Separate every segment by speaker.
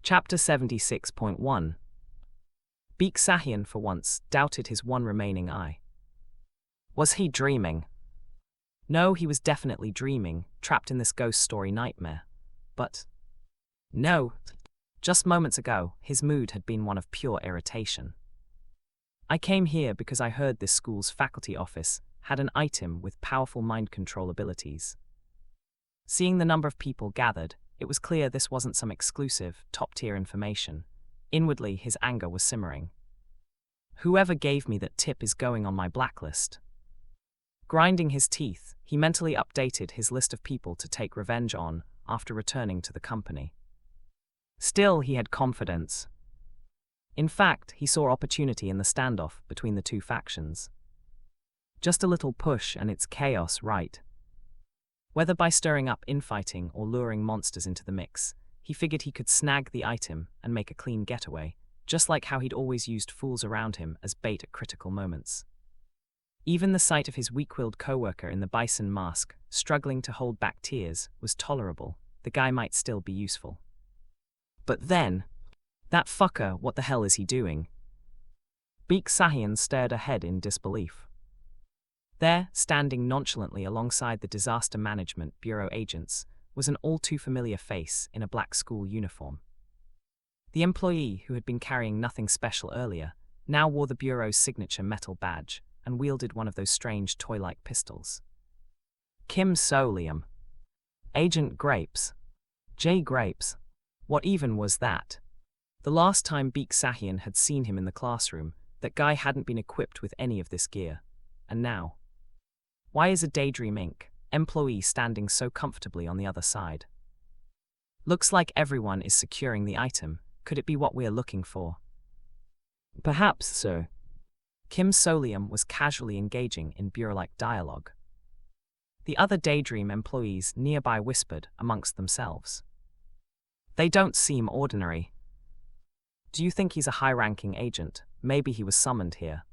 Speaker 1: Chapter 76.1. Beek Sahian for once doubted his one remaining eye. Was he dreaming? No, he was definitely dreaming, trapped in this ghost story nightmare. But no, just moments ago, his mood had been one of pure irritation. I came here because I heard this school's faculty office had an item with powerful mind control abilities. Seeing the number of people gathered, it was clear this wasn't some exclusive, top-tier information. Inwardly, his anger was simmering. Whoever gave me that tip is going on my blacklist. Grinding his teeth, he mentally updated his list of people to take revenge on after returning to the company. Still, he had confidence. In fact, he saw opportunity in the standoff between the two factions. Just a little push and it's chaos, right? Whether by stirring up infighting or luring monsters into the mix, he figured he could snag the item and make a clean getaway, just like how he'd always used fools around him as bait at critical moments. Even the sight of his weak-willed coworker in the bison mask, struggling to hold back tears, was tolerable. The guy might still be useful. But then, that fucker, what the hell is he doing? Beek Sahian stared ahead in disbelief. There, standing nonchalantly alongside the Disaster Management Bureau agents, was an all-too-familiar face in a black school uniform. The employee, who had been carrying nothing special earlier, now wore the Bureau's signature metal badge and wielded one of those strange toy-like pistols. Kim So-lium. Agent Grapes. J. Grapes. What even was that? The last time Beek Sahian had seen him in the classroom, that guy hadn't been equipped with any of this gear. And now? Why is a Daydream Inc. employee standing so comfortably on the other side? Looks like everyone is securing the item. Could it be what we're looking for? Perhaps so. Kim So-lium was casually engaging in bureau-like dialogue. The other Daydream employees nearby whispered amongst themselves. They don't seem ordinary. Do you think he's a high-ranking agent? Maybe he was summoned here.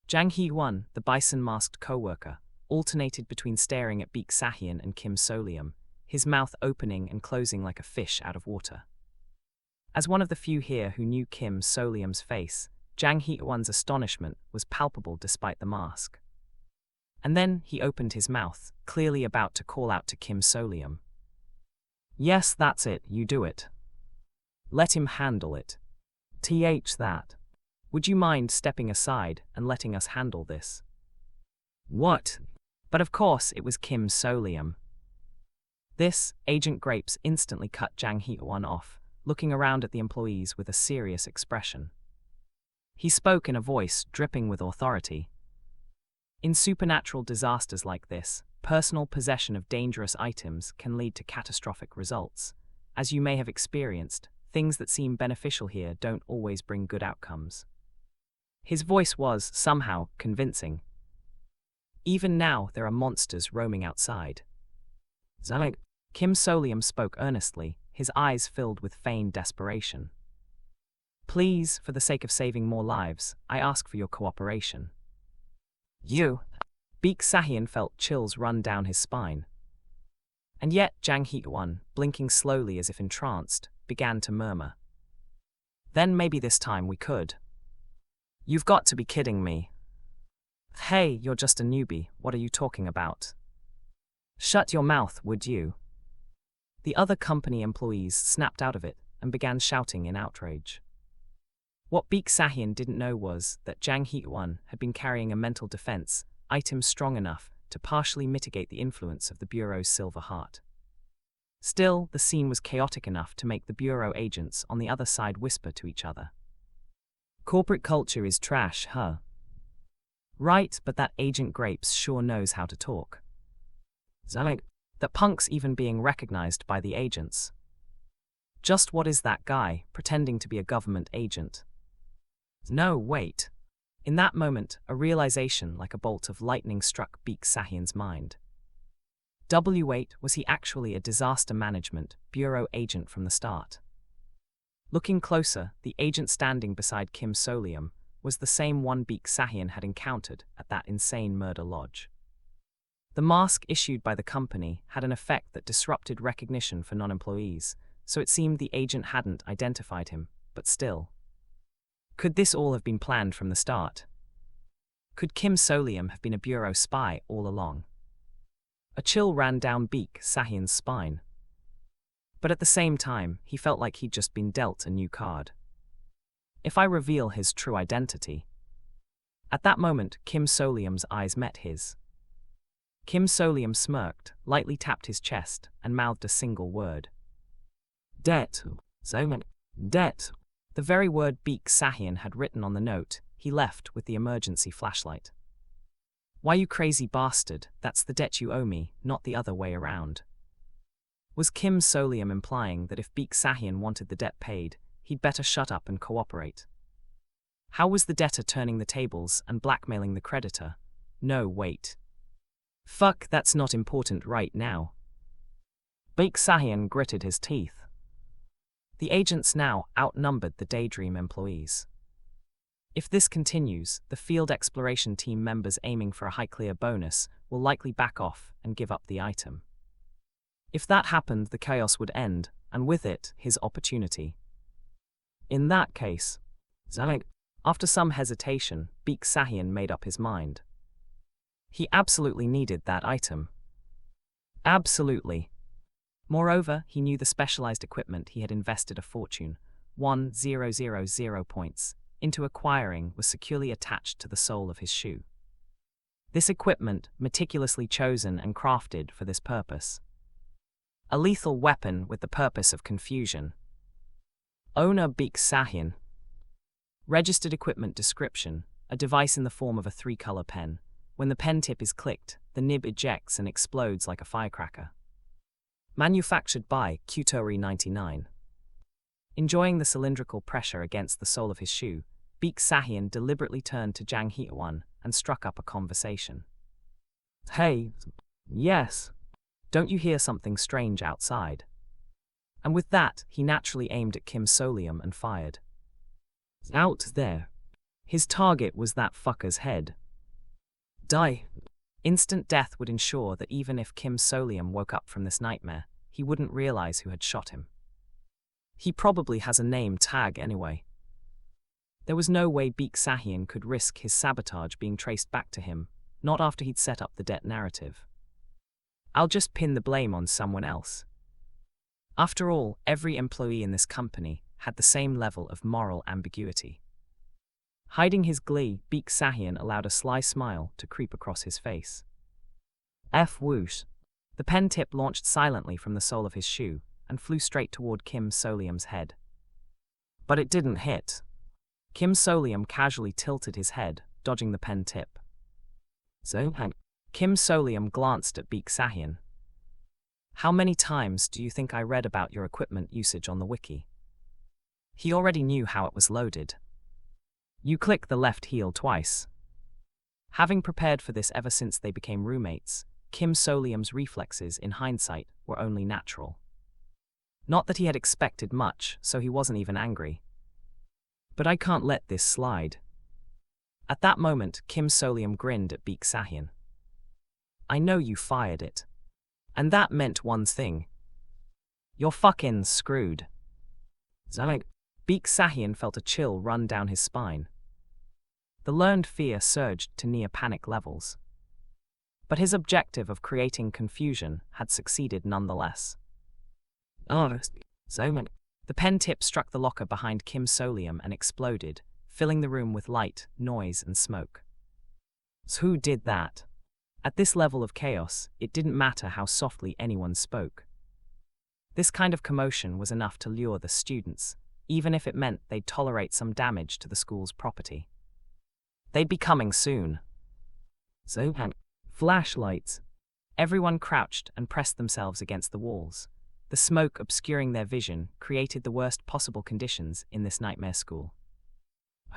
Speaker 1: Jang Hee-won, the bison-masked co-worker, alternated between staring at Beek Sahian and Kim So-lium, his mouth opening and closing like a fish out of water. As one of the few here who knew Kim So-lium's face, Jang Hee-won's astonishment was palpable despite the mask. And then he opened his mouth, clearly about to call out to Kim So-lium. Yes, that's it, you do it. Let him handle it. That. Would you mind stepping aside and letting us handle this? What? But of course it was Kim So-lium. This, Agent Grapes instantly cut Jang Hee-won off, looking around at the employees with a serious expression. He spoke in a voice dripping with authority. In supernatural disasters like this, personal possession of dangerous items can lead to catastrophic results. As you may have experienced, things that seem beneficial here don't always bring good outcomes. His voice was, somehow, convincing. Even now, there are monsters roaming outside. Kim So-lium spoke earnestly, his eyes filled with feigned desperation. Please, for the sake of saving more lives, I ask for your cooperation. You. Beek Sahian felt chills run down his spine. And yet Jang Hee-won, blinking slowly as if entranced, began to murmur. Then maybe this time we could. You've got to be kidding me. Hey, you're just a newbie, what are you talking about? Shut your mouth, would you? The other company employees snapped out of it and began shouting in outrage. What Beek Sahian didn't know was that Jang Hee-won had been carrying a mental defense item strong enough to partially mitigate the influence of the Bureau's Silver Heart. Still, the scene was chaotic enough to make the Bureau agents on the other side whisper to each other. Corporate culture is trash, huh? Right, but that Agent Grapes sure knows how to talk. That punk's even being recognized by the agents. Just what is that guy, pretending to be a government agent? No, wait. In that moment, a realization like a bolt of lightning struck Beek Sahian's mind. W8, was he actually a Disaster Management Bureau agent from the start? Looking closer, the agent standing beside Kim So-lium was the same one Beek Sahian had encountered at that insane murder lodge. The mask issued by the company had an effect that disrupted recognition for non-employees, so it seemed the agent hadn't identified him, but still. Could this all have been planned from the start? Could Kim Solium have been a bureau spy all along? A chill ran down Beek Sahian's spine. But at the same time, he felt like he'd just been dealt a new card. If I reveal his true identity... At that moment, Kim Solium's eyes met his. Kim Solium smirked, lightly tapped his chest, and mouthed a single word. Debt. Debt. The very word Beek Sahian had written on the note he left with the emergency flashlight. Why, you crazy bastard, that's the debt you owe me, not the other way around. Was Kim Solium implying that if Beek Sahian wanted the debt paid, he'd better shut up and cooperate? How was the debtor turning the tables and blackmailing the creditor? No, wait. Fuck, that's not important right now. Beek Sahian gritted his teeth. The agents now outnumbered the Daydream employees. If this continues, the field exploration team members aiming for a high clear bonus will likely back off and give up the item. If that happened, the chaos would end, and with it, his opportunity. In that case, after some hesitation, Beek Sahian made up his mind. He absolutely needed that item. Absolutely. Moreover, he knew the specialized equipment he had invested a fortune, 1,000 points, into acquiring was securely attached to the sole of his shoe. This equipment, meticulously chosen and crafted for this purpose. A lethal weapon with the purpose of confusion. Owner Beek Sahian. Registered equipment description, a device in the form of a 3-color pen. When the pen tip is clicked, the nib ejects and explodes like a firecracker. Manufactured by Qtori 99. Enjoying the cylindrical pressure against the sole of his shoe, Beek Sahian deliberately turned to Jang Hee-won and struck up a conversation. Hey, yes. Don't you hear something strange outside? And with that, he naturally aimed at Kim Solium and fired. Out there. His target was that fucker's head. Die. Instant death would ensure that even if Kim Solium woke up from this nightmare, he wouldn't realize who had shot him. He probably has a name tag anyway. There was no way Beek Sahian could risk his sabotage being traced back to him, not after he'd set up the debt narrative. I'll just pin the blame on someone else. After all, every employee in this company had the same level of moral ambiguity. Hiding his glee, Beek Sahian allowed a sly smile to creep across his face. Whoosh. The pen tip launched silently from the sole of his shoe and flew straight toward Kim Solium's head. But it didn't hit. Kim Solium casually tilted his head, dodging the pen tip. Kim Solium glanced at Beek Sahian. How many times do you think I read about your equipment usage on the wiki? He already knew how it was loaded. You click the left heel twice. Having prepared for this ever since they became roommates, Kim Solium's reflexes, in hindsight, were only natural. Not that he had expected much, so he wasn't even angry. But I can't let this slide. At that moment, Kim Solium grinned at Beek Sahian. I know you fired it. And that meant one thing. You're fucking screwed. Beek Sahian felt a chill run down his spine. The learned fear surged to near panic levels. But his objective of creating confusion had succeeded nonetheless. The pen tip struck the locker behind Kim Solium and exploded, filling the room with light, noise, and smoke. So who did that? At this level of chaos, it didn't matter how softly anyone spoke. This kind of commotion was enough to lure the students, even if it meant they'd tolerate some damage to the school's property. They'd be coming soon. Flashlights. Everyone crouched and pressed themselves against the walls. The smoke obscuring their vision created the worst possible conditions in this nightmare school.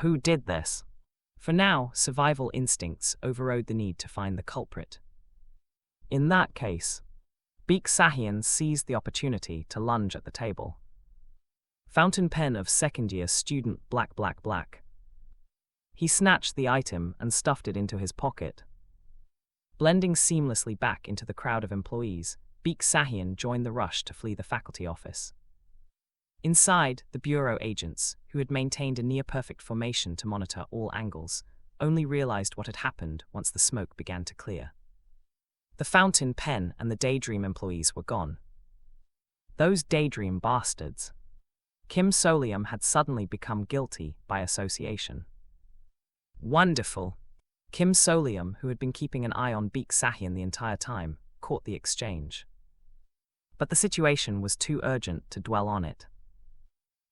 Speaker 1: Who did this? For now, survival instincts overrode the need to find the culprit. In that case, Beek Sahian seized the opportunity to lunge at the table. Fountain pen of second-year student black. He snatched the item and stuffed it into his pocket. Blending seamlessly back into the crowd of employees, Beek Sahian joined the rush to flee the faculty office. Inside, the bureau agents, who had maintained a near-perfect formation to monitor all angles, only realized what had happened once the smoke began to clear. The fountain pen and the Daydream employees were gone. Those Daydream bastards. Kim Solium had suddenly become guilty by association. Wonderful. Kim Solium, who had been keeping an eye on Beek Sahian the entire time, caught the exchange. But the situation was too urgent to dwell on it.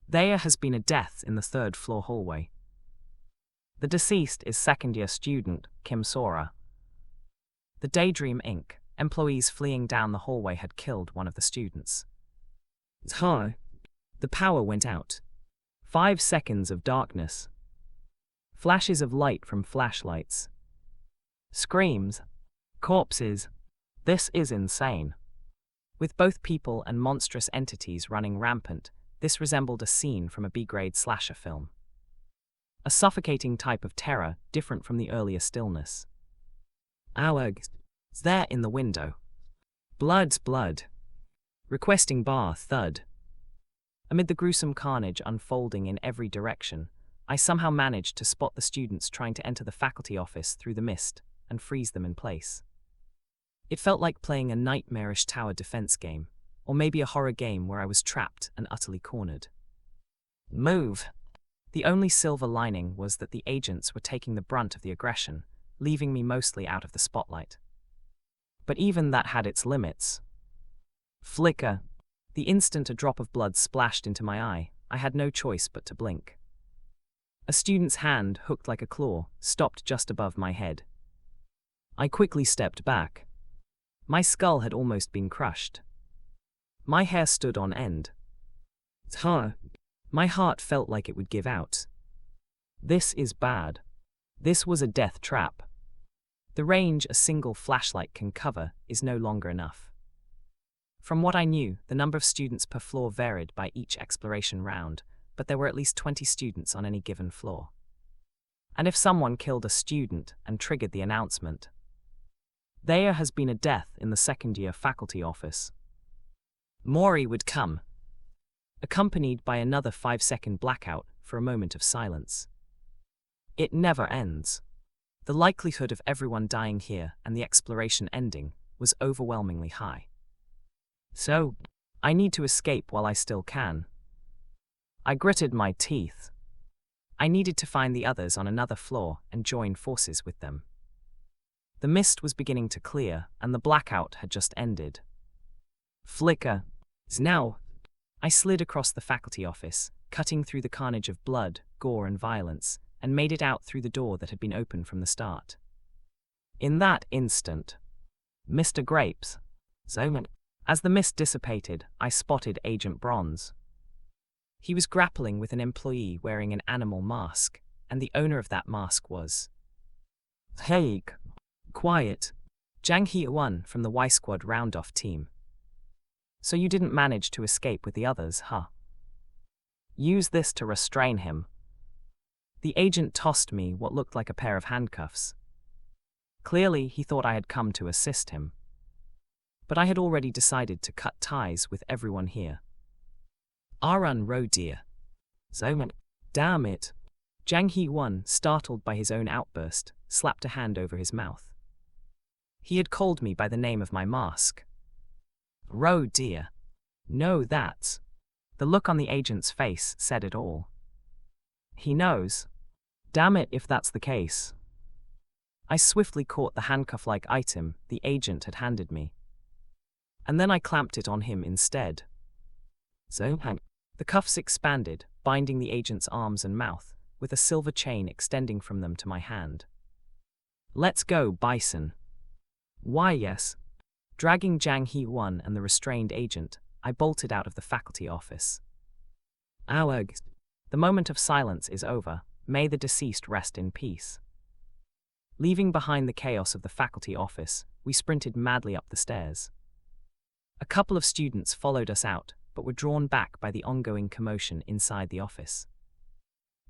Speaker 1: There has been a death in the third-floor hallway. The deceased is second-year student Kim Sora. The Daydream Inc. employees fleeing down the hallway had killed one of the students. The power went out. 5 seconds of darkness. Flashes of light from flashlights. Screams. Corpses. This is insane. With both people and monstrous entities running rampant, this resembled a scene from a B-grade slasher film. A suffocating type of terror different from the earlier stillness. Awag's there in the window. Blood's blood. Requesting bar thud. Amid the gruesome carnage unfolding in every direction, I somehow managed to spot the students trying to enter the faculty office through the mist and freeze them in place. It felt like playing a nightmarish tower defense game, or maybe a horror game where I was trapped and utterly cornered. Move! The only silver lining was that the agents were taking the brunt of the aggression, leaving me mostly out of the spotlight. But even that had its limits. Flicker. The instant a drop of blood splashed into my eye, I had no choice but to blink. A student's hand, hooked like a claw, stopped just above my head. I quickly stepped back. My skull had almost been crushed. My hair stood on end. My heart felt like it would give out. This is bad. This was a death trap. The range a single flashlight can cover is no longer enough. From what I knew, the number of students per floor varied by each exploration round, but there were at least 20 students on any given floor. And if someone killed a student and triggered the announcement, there has been a death in the second-year faculty office. Mori would come, accompanied by another 5-second blackout for a moment of silence. It never ends. The likelihood of everyone dying here and the exploration ending was overwhelmingly high. So, I need to escape while I still can. I gritted my teeth. I needed to find the others on another floor and join forces with them. The mist was beginning to clear, and the blackout had just ended. Flicker. Now, I slid across the faculty office, cutting through the carnage of blood, gore, and violence, and made it out through the door that had been open from the start. In that instant, Mr. Grapes. As the mist dissipated, I spotted Agent Bronze. He was grappling with an employee wearing an animal mask, and the owner of that mask was... Hey, quiet. Jang Hee-won from the Y Squad round-off team. So you didn't manage to escape with the others, huh? Use this to restrain him. The agent tossed me what looked like a pair of handcuffs. Clearly, he thought I had come to assist him. But I had already decided to cut ties with everyone here. Arun Ro dear. Damn it. Jang Hee-won, startled by his own outburst, slapped a hand over his mouth. He had called me by the name of my mask. Ro dear. No, that's... The look on the agent's face said it all. He knows. Damn it if that's the case. I swiftly caught the handcuff-like item the agent had handed me. And then I clamped it on him instead. The cuffs expanded, binding the agent's arms and mouth, with a silver chain extending from them to my hand. Let's go, Bison. Why, yes. Dragging Jang Hee-won and the restrained agent, I bolted out of the faculty office. Awag. The moment of silence is over. May the deceased rest in peace. Leaving behind the chaos of the faculty office, we sprinted madly up the stairs. A couple of students followed us out, but were drawn back by the ongoing commotion inside the office.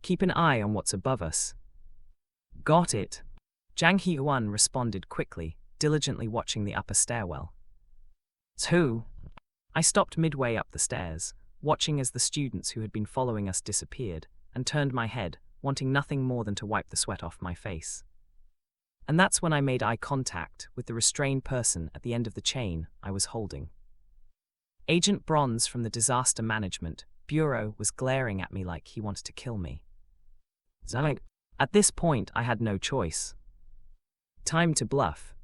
Speaker 1: Keep an eye on what's above us. Got it. Jang Hee-won responded quickly, diligently watching the upper stairwell. 2. I stopped midway up the stairs, watching as the students who had been following us disappeared, and turned my head, wanting nothing more than to wipe the sweat off my face. And that's when I made eye contact with the restrained person at the end of the chain I was holding. Agent Bronze from the Disaster Management Bureau was glaring at me like he wanted to kill me. At this point, I had no choice. Time to bluff.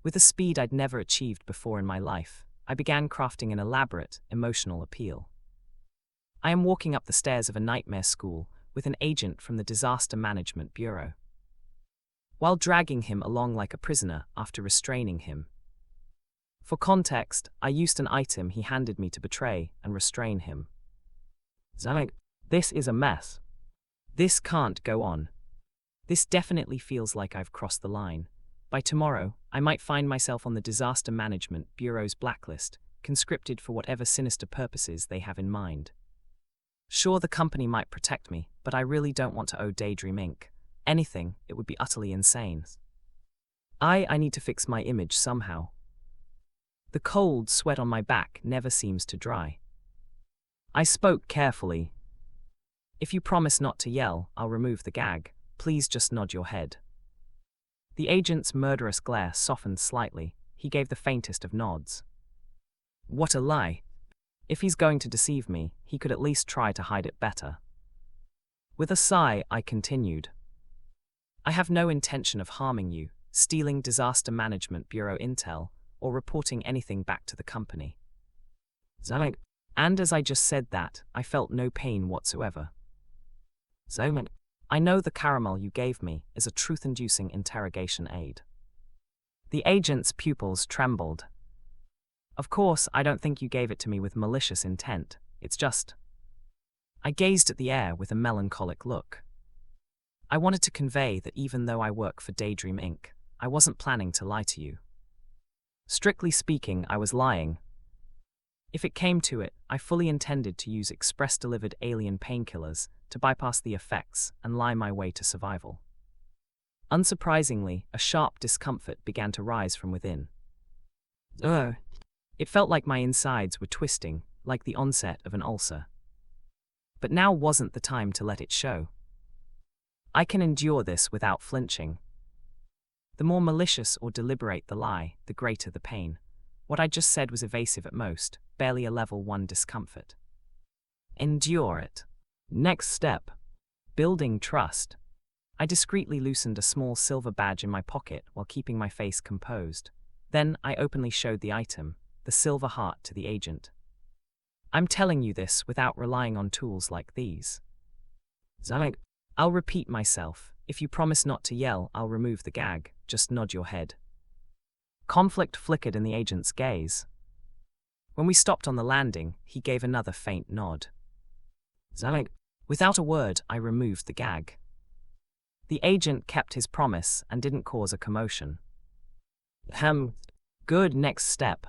Speaker 1: With a speed I'd never achieved before in my life, I began crafting an elaborate, emotional appeal. I am walking up the stairs of a nightmare school with an agent from the Disaster Management Bureau, while dragging him along like a prisoner after restraining him. For context, I used an item he handed me to betray and restrain him. This is a mess. This can't go on. This definitely feels like I've crossed the line. By tomorrow, I might find myself on the Disaster Management Bureau's blacklist, conscripted for whatever sinister purposes they have in mind. Sure, the company might protect me, but I really don't want to owe Daydream Inc. anything. It would be utterly insane. I need to fix my image somehow. The cold sweat on my back never seems to dry. I spoke carefully. If you promise not to yell, I'll remove the gag. Please just nod your head. The agent's murderous glare softened slightly. He gave the faintest of nods. What a lie. If he's going to deceive me, he could at least try to hide it better. With a sigh, I continued. I have no intention of harming you, stealing Disaster Management Bureau intel, or reporting anything back to the company. And as I just said that, I felt no pain whatsoever. I know the caramel you gave me is a truth-inducing interrogation aid. The agent's pupils trembled. Of course, I don't think you gave it to me with malicious intent. It's just... I gazed at the air with a melancholic look. I wanted to convey that even though I work for Daydream Inc., I wasn't planning to lie to you. Strictly speaking, I was lying. If it came to it, I fully intended to use express-delivered alien painkillers to bypass the effects and lie my way to survival. Unsurprisingly, a sharp discomfort began to rise from within. It felt like my insides were twisting, like the onset of an ulcer. But now wasn't the time to let it show. I can endure this without flinching. The more malicious or deliberate the lie, the greater the pain. What I just said was evasive at most, barely a level 1 discomfort. Endure it. Next step. Building trust. I discreetly loosened a small silver badge in my pocket while keeping my face composed. Then I openly showed the item, the silver heart, to the agent. I'm telling you this without relying on tools like these. I'll repeat myself. If you promise not to yell, I'll remove the gag. Just nod your head. Conflict flickered in the agent's gaze. When we stopped on the landing, he gave another faint nod. Without a word, I removed the gag. The agent kept his promise and didn't cause a commotion. Good. Next step.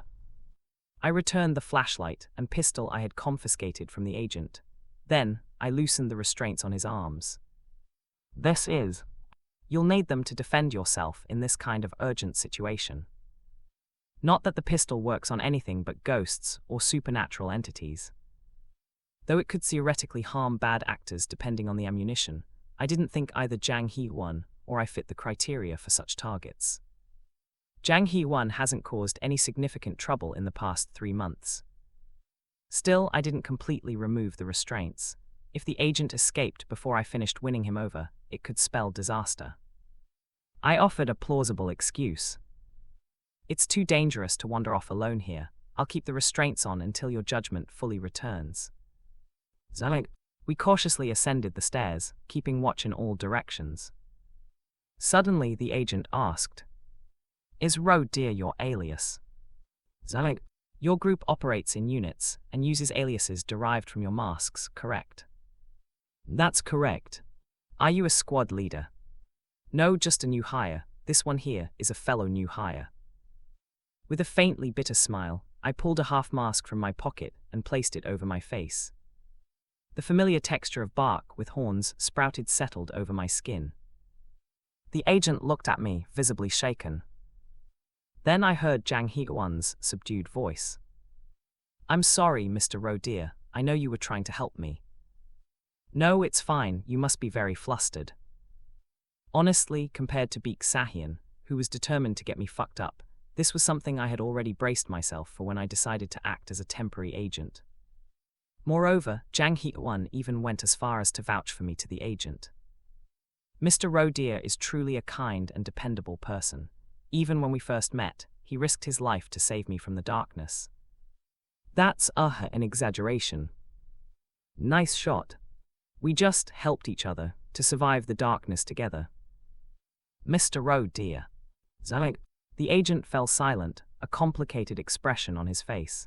Speaker 1: I returned the flashlight and pistol I had confiscated from the agent. Then, I loosened the restraints on his arms. You'll need them to defend yourself in this kind of urgent situation. Not that the pistol works on anything but ghosts or supernatural entities. Though it could theoretically harm bad actors depending on the ammunition, I didn't think either Jang Hee-won or I fit the criteria for such targets. Jang Hee-won hasn't caused any significant trouble in the past 3 months. Still, I didn't completely remove the restraints. If the agent escaped before I finished winning him over, it could spell disaster. I offered a plausible excuse. It's too dangerous to wander off alone here. I'll keep the restraints on until your judgment fully returns. We cautiously ascended the stairs, keeping watch in all directions. Suddenly, the agent asked, Is Deer your alias? Your group operates in units and uses aliases derived from your masks, correct? That's correct. Are you a squad leader? No, just a new hire. This one here is a fellow new hire. With a faintly bitter smile, I pulled a half mask from my pocket and placed it over my face. The familiar texture of bark with horns sprouted settled over my skin. The agent looked at me, visibly shaken. Then I heard Jang Hee-won's subdued voice. I'm sorry, Mr. Deer. I know you were trying to help me. No, it's fine, you must be very flustered. Honestly, compared to Beak Sahian, who was determined to get me fucked up, this was something I had already braced myself for when I decided to act as a temporary agent. Moreover, Jang Hee-won even went as far as to vouch for me to the agent. Mr. Rodeer is truly a kind and dependable person. Even when we first met, he risked his life to save me from the darkness. That's an exaggeration. Nice shot. We just helped each other to survive the darkness together. Mr. Rodeer. Zag. The agent fell silent, a complicated expression on his face.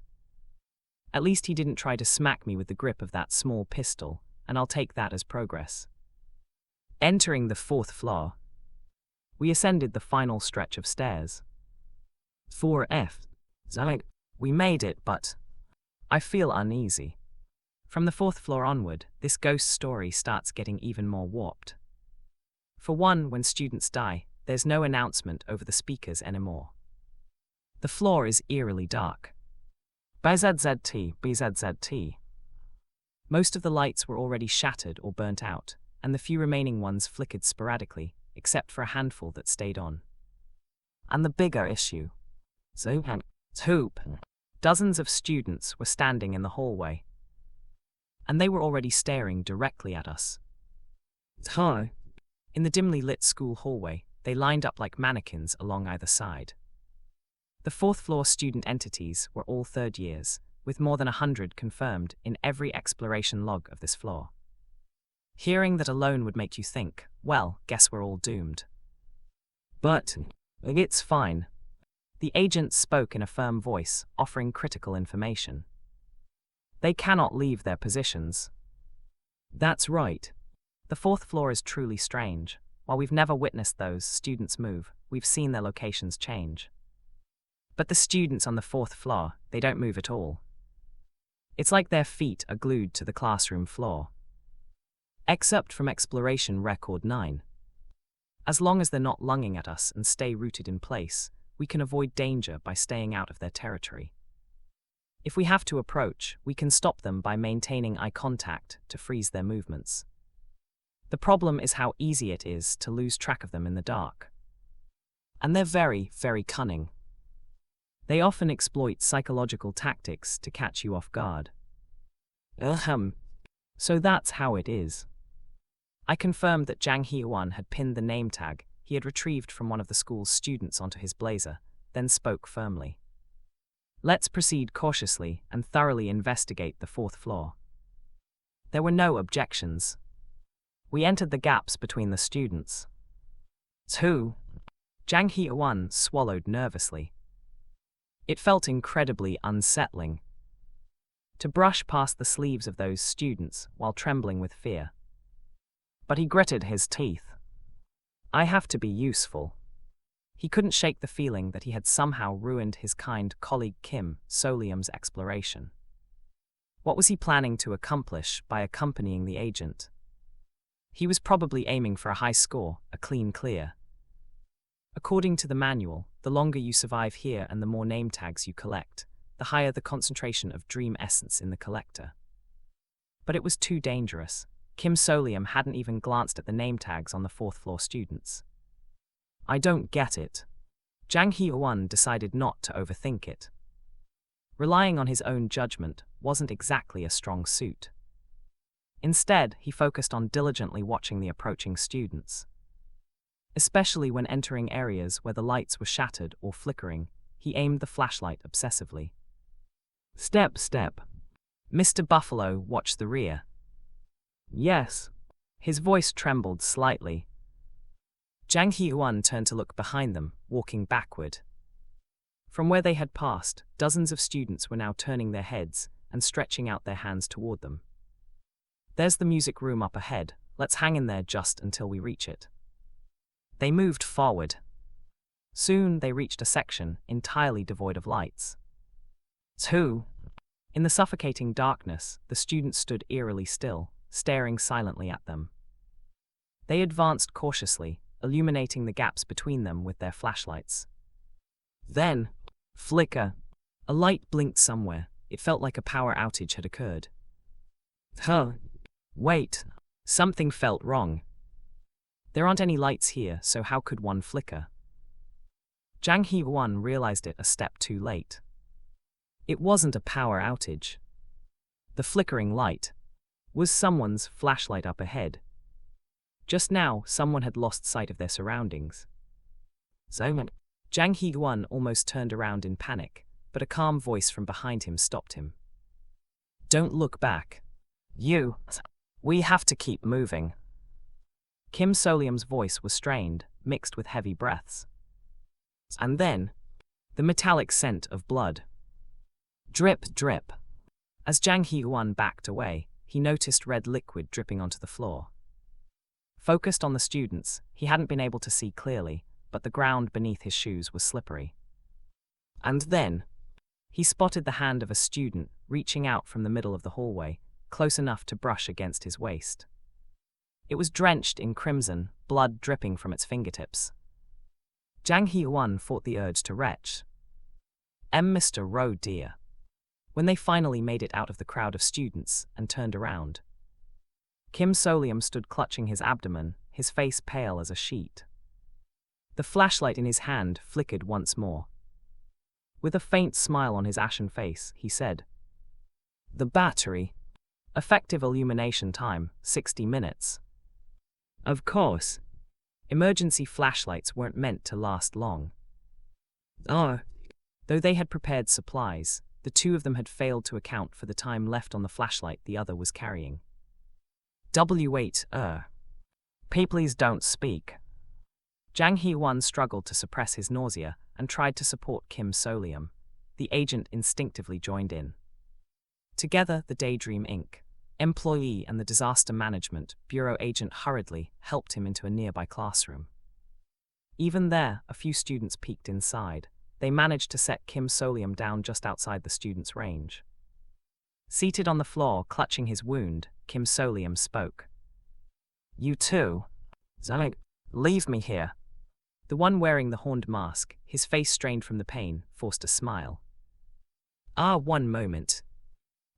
Speaker 1: At least he didn't try to smack me with the grip of that small pistol, and I'll take that as progress. Entering the 4th floor, we ascended the final stretch of stairs. 4F. Zag. We made it, but I feel uneasy. From the 4th floor onward, this ghost story starts getting even more warped. For one, when students die, there's no announcement over the speakers anymore. The floor is eerily dark. BZZT. Most of the lights were already shattered or burnt out, and the few remaining ones flickered sporadically, except for a handful that stayed on. And the bigger issue. Dozens of students were standing in the hallway, and they were already staring directly at us. In the dimly lit school hallway, they lined up like mannequins along either side. The 4th floor student entities were all 3rd years, with more than 100 confirmed in every exploration log of this floor. Hearing that alone would make you think, well, guess we're all doomed. But it's fine. The agent spoke in a firm voice, offering critical information. They cannot leave their positions. That's right. The 4th floor is truly strange. While we've never witnessed those students move, we've seen their locations change. But the students on the 4th floor, they don't move at all. It's like their feet are glued to the classroom floor. Excerpt from Exploration Record 9. As long as they're not lunging at us and stay rooted in place, we can avoid danger by staying out of their territory. If we have to approach, we can stop them by maintaining eye contact to freeze their movements. The problem is how easy it is to lose track of them in the dark. And they're very, very cunning. They often exploit psychological tactics to catch you off guard. So that's how it is. I confirmed that Jang Hee-won had pinned the name tag he had retrieved from one of the school's students onto his blazer, then spoke firmly. Let's proceed cautiously and thoroughly investigate the 4th floor. There were no objections. We entered the gaps between the students. 2. Jang Hee-won swallowed nervously. It felt incredibly unsettling to brush past the sleeves of those students while trembling with fear. But he gritted his teeth. I have to be useful. He couldn't shake the feeling that he had somehow ruined his kind colleague Kim So-lium's exploration. What was he planning to accomplish by accompanying the agent? He was probably aiming for a high score, a clean clear. According to the manual, the longer you survive here and the more name tags you collect, the higher the concentration of dream essence in the collector. But it was too dangerous. Kim So-lium hadn't even glanced at the name tags on the 4th floor students. I don't get it. Jang Hee-won decided not to overthink it. Relying on his own judgment wasn't exactly a strong suit. Instead, he focused on diligently watching the approaching students. Especially when entering areas where the lights were shattered or flickering, he aimed the flashlight obsessively. Step. Mr. Buffalo watched the rear. Yes. His voice trembled slightly. Jang Hee-won turned to look behind them, walking backward. From where they had passed, dozens of students were now turning their heads and stretching out their hands toward them. There's the music room up ahead. Let's hang in there just until we reach it. They moved forward. Soon they reached a section entirely devoid of lights. 2. In the suffocating darkness, the students stood eerily still, staring silently at them. They advanced cautiously, illuminating the gaps between them with their flashlights. Then, flicker. A light blinked somewhere. It felt like a power outage had occurred. Huh. Wait. Something felt wrong. There aren't any lights here, so how could one flicker? Jang Hee-won realized it a step too late. It wasn't a power outage. The flickering light was someone's flashlight up ahead. Just now, someone had lost sight of their surroundings. Jang Hee-won almost turned around in panic, but a calm voice from behind him stopped him. Don't look back. We have to keep moving. Kim So-lium's voice was strained, mixed with heavy breaths. And then, the metallic scent of blood. Drip, drip. As Jang Hee-won backed away, he noticed red liquid dripping onto the floor. Focused on the students, he hadn't been able to see clearly, but the ground beneath his shoes was slippery. And then, he spotted the hand of a student reaching out from the middle of the hallway, close enough to brush against his waist. It was drenched in crimson, blood dripping from its fingertips. Jang Hee-won fought the urge to retch. Mr. Rowe dear. When they finally made it out of the crowd of students and turned around, Kim So-lium stood clutching his abdomen, his face pale as a sheet. The flashlight in his hand flickered once more. With a faint smile on his ashen face, he said, "The battery. Effective illumination time, 60 minutes. Of course. Emergency flashlights weren't meant to last long." Though they had prepared supplies, the two of them had failed to account for the time left on the flashlight the other was carrying. W8, Please don't speak. Jang Hee-won struggled to suppress his nausea and tried to support Kim So-lium. The agent instinctively joined in. Together, the Daydream Inc. employee and the Disaster Management Bureau agent hurriedly helped him into a nearby classroom. Even there, a few students peeked inside. They managed to set Kim So-lium down just outside the student's range. Seated on the floor, clutching his wound, Kim So-lium spoke. "You too. Leave me here." The one wearing the horned mask, his face strained from the pain, forced a smile. One moment.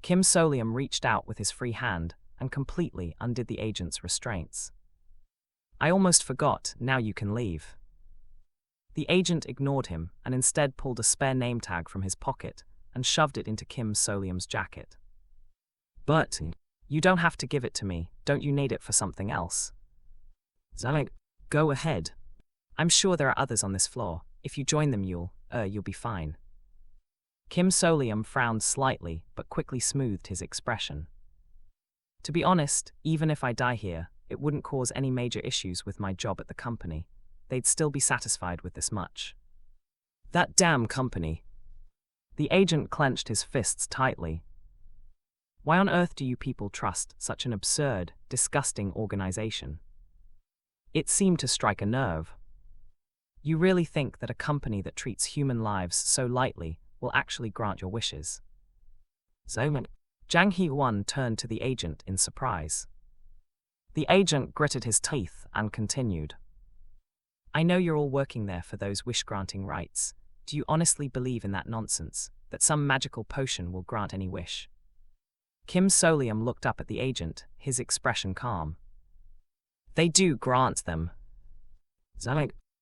Speaker 1: Kim So-lium reached out with his free hand and completely undid the agent's restraints. "I almost forgot, now you can leave." The agent ignored him and instead pulled a spare name tag from his pocket and shoved it into Kim So-lium's jacket. "But you don't have to give it to me, don't you need it for something else?" "Go ahead. I'm sure there are others on this floor. If you join them you'll be fine." Kim So-lium frowned slightly but quickly smoothed his expression. "To be honest, even if I die here, it wouldn't cause any major issues with my job at the company. They'd still be satisfied with this much." "That damn company." The agent clenched his fists tightly. "Why on earth do you people trust such an absurd, disgusting organization?" It seemed to strike a nerve. "You really think that a company that treats human lives so lightly will actually grant your wishes?" Jang Hee-won turned to the agent in surprise. The agent gritted his teeth and continued. "I know you're all working there for those wish-granting rights. Do you honestly believe in that nonsense, that some magical potion will grant any wish?" Kim So-lium looked up at the agent, his expression calm. "They do grant them.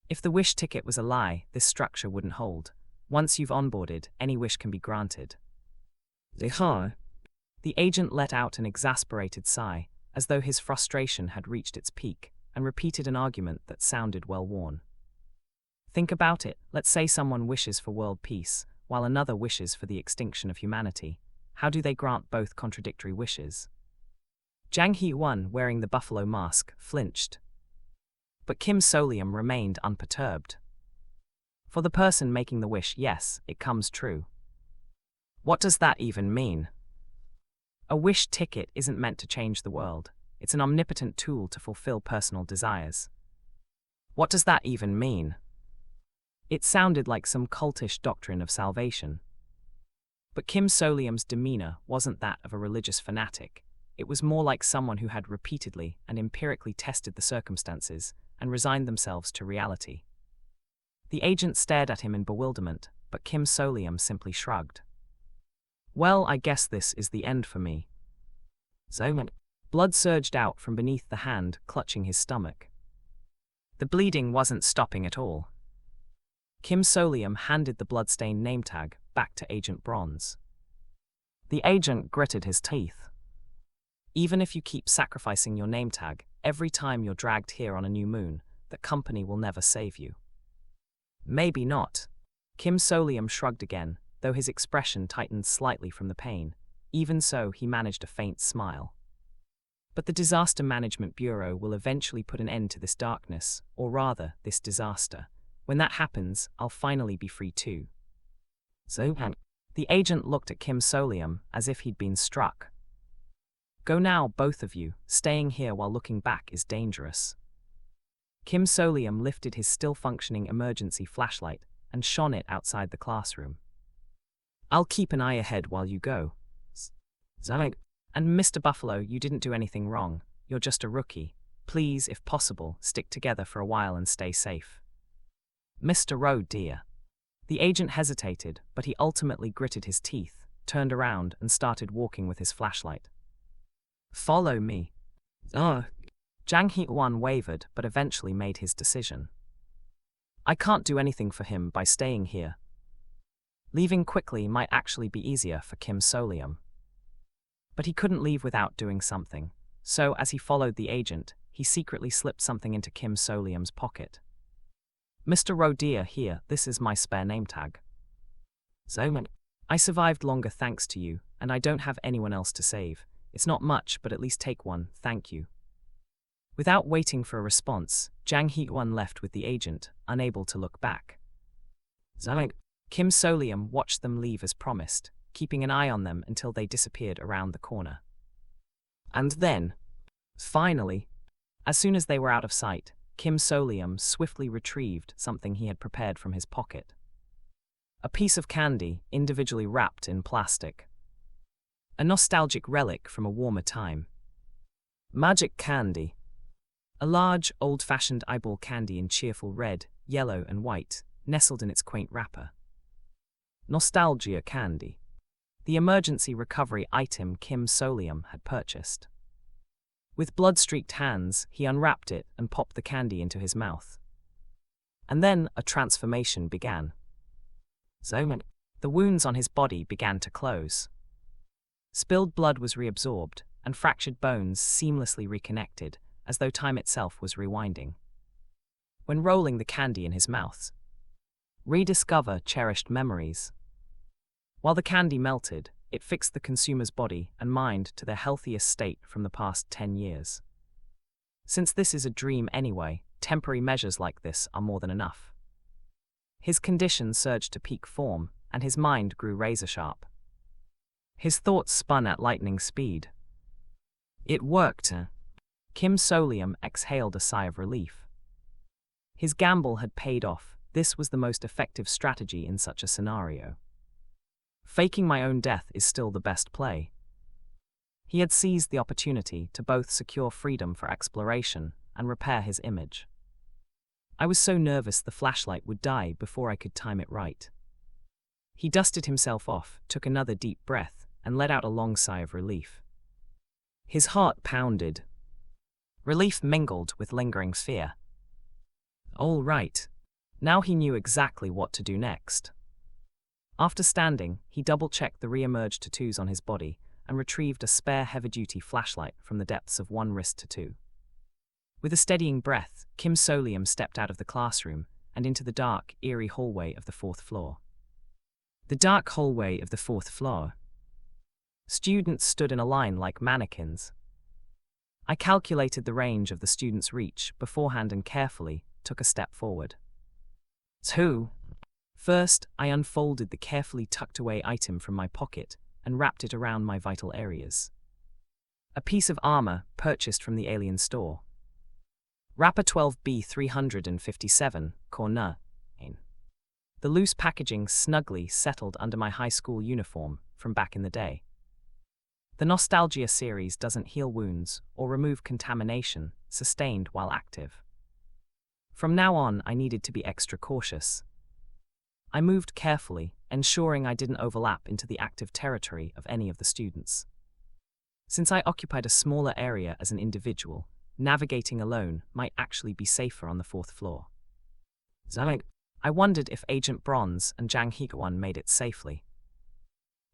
Speaker 1: If the wish ticket was a lie, this structure wouldn't hold. Once you've onboarded, any wish can be granted." The agent let out an exasperated sigh, as though his frustration had reached its peak, and repeated an argument that sounded well-worn. "Think about it. Let's say someone wishes for world peace, while another wishes for the extinction of humanity. How do they grant both contradictory wishes?" Jang Hee-won, wearing the buffalo mask, flinched. But Kim So-lium remained unperturbed. "For the person making the wish, yes, it comes true." "What does that even mean?" "A wish ticket isn't meant to change the world. It's an omnipotent tool to fulfill personal desires." "What does that even mean?" It sounded like some cultish doctrine of salvation. But Kim So-lium's demeanor wasn't that of a religious fanatic. It was more like someone who had repeatedly and empirically tested the circumstances and resigned themselves to reality. The agent stared at him in bewilderment, but Kim So-lium simply shrugged. "Well, I guess this is the end for me." Zoman. Blood surged out from beneath the hand clutching his stomach. The bleeding wasn't stopping at all. Kim Solium handed the bloodstained name tag back to Agent Bronze. The agent gritted his teeth. Even if you keep sacrificing your name tag every time you're dragged here on a new moon, the company will never save you. Maybe not. Kim Solium shrugged again, though his expression tightened slightly from the pain. Even so, he managed a faint smile. But the Disaster Management Bureau will eventually put an end to this darkness, or rather, this disaster. When that happens, I'll finally be free too. Zohan. The agent looked at Kim Solium as if he'd been struck. Go now, both of you. Staying here while looking back is dangerous. Kim Solium lifted his still-functioning emergency flashlight and shone it outside the classroom. I'll keep an eye ahead while you go. Zag. And Mr. Buffalo, you didn't do anything wrong. You're just a rookie. Please, if possible, stick together for a while and stay safe. Mr. Rowe, dear. The agent hesitated, but he ultimately gritted his teeth, turned around, and started walking with his flashlight. Follow me. Jang Hee-wan wavered, but eventually made his decision. I can't do anything for him by staying here. Leaving quickly might actually be easier for Kim Solium. But he couldn't leave without doing something, so as he followed the agent, he secretly slipped something into Kim Solium's pocket. Mr. Rowe, dear, here, this is my spare name tag. Zoman. I survived longer thanks to you, and I don't have anyone else to save. It's not much, but at least take one, thank you. Without waiting for a response, Jang Hee-wan left with the agent, unable to look back. Zoman. Kim Solium watched them leave as promised, keeping an eye on them until they disappeared around the corner. And then, finally, as soon as they were out of sight, Kim Solium swiftly retrieved something he had prepared from his pocket. A piece of candy, individually wrapped in plastic. A nostalgic relic from a warmer time. Magic candy. A large, old-fashioned eyeball candy in cheerful red, yellow, and white, nestled in its quaint wrapper. Nostalgia candy. The emergency recovery item Kim Solium had purchased. With blood-streaked hands, he unwrapped it and popped the candy into his mouth. And then a transformation began. Zoman. The wounds on his body began to close. Spilled blood was reabsorbed, and fractured bones seamlessly reconnected, as though time itself was rewinding. When rolling the candy in his mouth, rediscover cherished memories. While the candy melted, it fixed the consumer's body and mind to their healthiest state from the past 10 years. Since this is a dream anyway, temporary measures like this are more than enough. His condition surged to peak form, and his mind grew razor-sharp. His thoughts spun at lightning speed. It worked. Kim Solium exhaled a sigh of relief. His gamble had paid off. This was the most effective strategy in such a scenario. Faking my own death is still the best play. He had seized the opportunity to both secure freedom for exploration and repair his image. I was so nervous the flashlight would die before I could time it right. He dusted himself off, took another deep breath, and let out a long sigh of relief. His heart pounded. Relief mingled with lingering fear. All right. Now he knew exactly what to do next. After standing, he double-checked the re-emerged tattoos on his body and retrieved a spare heavy-duty flashlight from the depths of one wrist tattoo. With a steadying breath, Kim Solium stepped out of the classroom and into the dark, eerie hallway of the 4th floor. The dark hallway of the 4th floor. Students stood in a line like mannequins. I calculated the range of the students' reach beforehand and carefully took a step forward. 2. First, I unfolded the carefully tucked-away item from my pocket and wrapped it around my vital areas. A piece of armor purchased from the alien store. Wrapper 12B357, corner. The loose packaging snugly settled under my high school uniform from back in the day. The Nostalgia series doesn't heal wounds or remove contamination sustained while active. From now on, I needed to be extra cautious. I moved carefully, ensuring I didn't overlap into the active territory of any of the students. Since I occupied a smaller area as an individual, navigating alone might actually be safer on the fourth floor. I wondered if Agent Bronze and Jang Hee-won made it safely.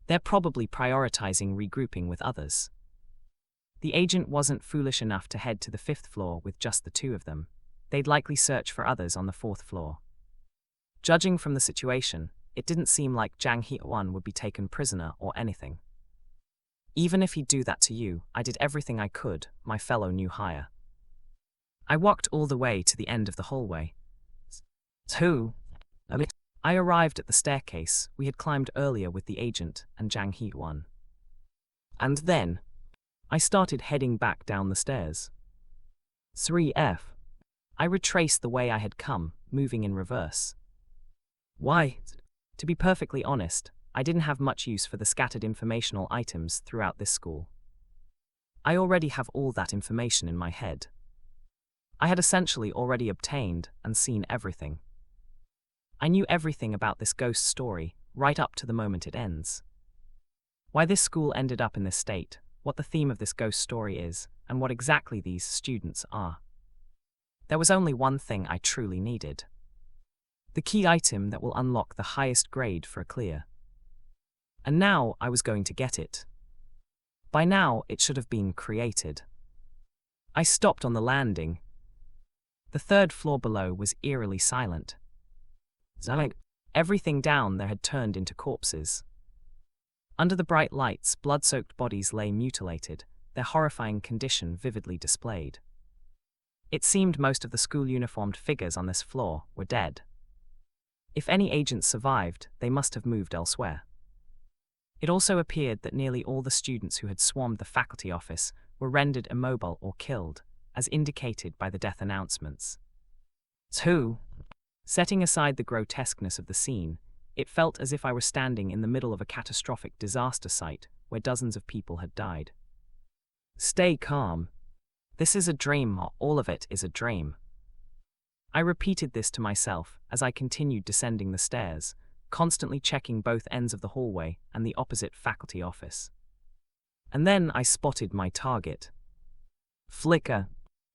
Speaker 1: They're probably prioritizing regrouping with others. The agent wasn't foolish enough to head to the fifth floor with just the two of them. They'd likely search for others on the fourth floor. Judging from the situation, it didn't seem like Jang Hee-won would be taken prisoner or anything. Even if he'd do that to you, I did everything I could, my fellow new hire. I walked all the way to the end of the hallway. I arrived at the staircase we had climbed earlier with the agent and Jang Hee-won. And then, I started heading back down the stairs. 3F. I retraced the way I had come, moving in reverse. Why? To be perfectly honest, I didn't have much use for the scattered informational items throughout this school. I already have all that information in my head. I had essentially already obtained and seen everything. I knew everything about this ghost story, right up to the moment it ends. Why this school ended up in this state, what the theme of this ghost story is, and what exactly these students are. There was only one thing I truly needed. The key item that will unlock the highest grade for a clear. And now I was going to get it. By now, it should have been created. I stopped on the landing. The third floor below was eerily silent. Everything down there had turned into corpses. Under the bright lights, blood-soaked bodies lay mutilated, their horrifying condition vividly displayed. It seemed most of the school-uniformed figures on this floor were dead. If any agents survived, they must have moved elsewhere. It also appeared that nearly all the students who had swarmed the faculty office were rendered immobile or killed, as indicated by the death announcements. 2. Setting aside the grotesqueness of the scene, it felt as if I were standing in the middle of a catastrophic disaster site where dozens of people had died. Stay calm. This is a dream, or all of it is a dream. I repeated this to myself as I continued descending the stairs, constantly checking both ends of the hallway and the opposite faculty office. And then I spotted my target. Flicker.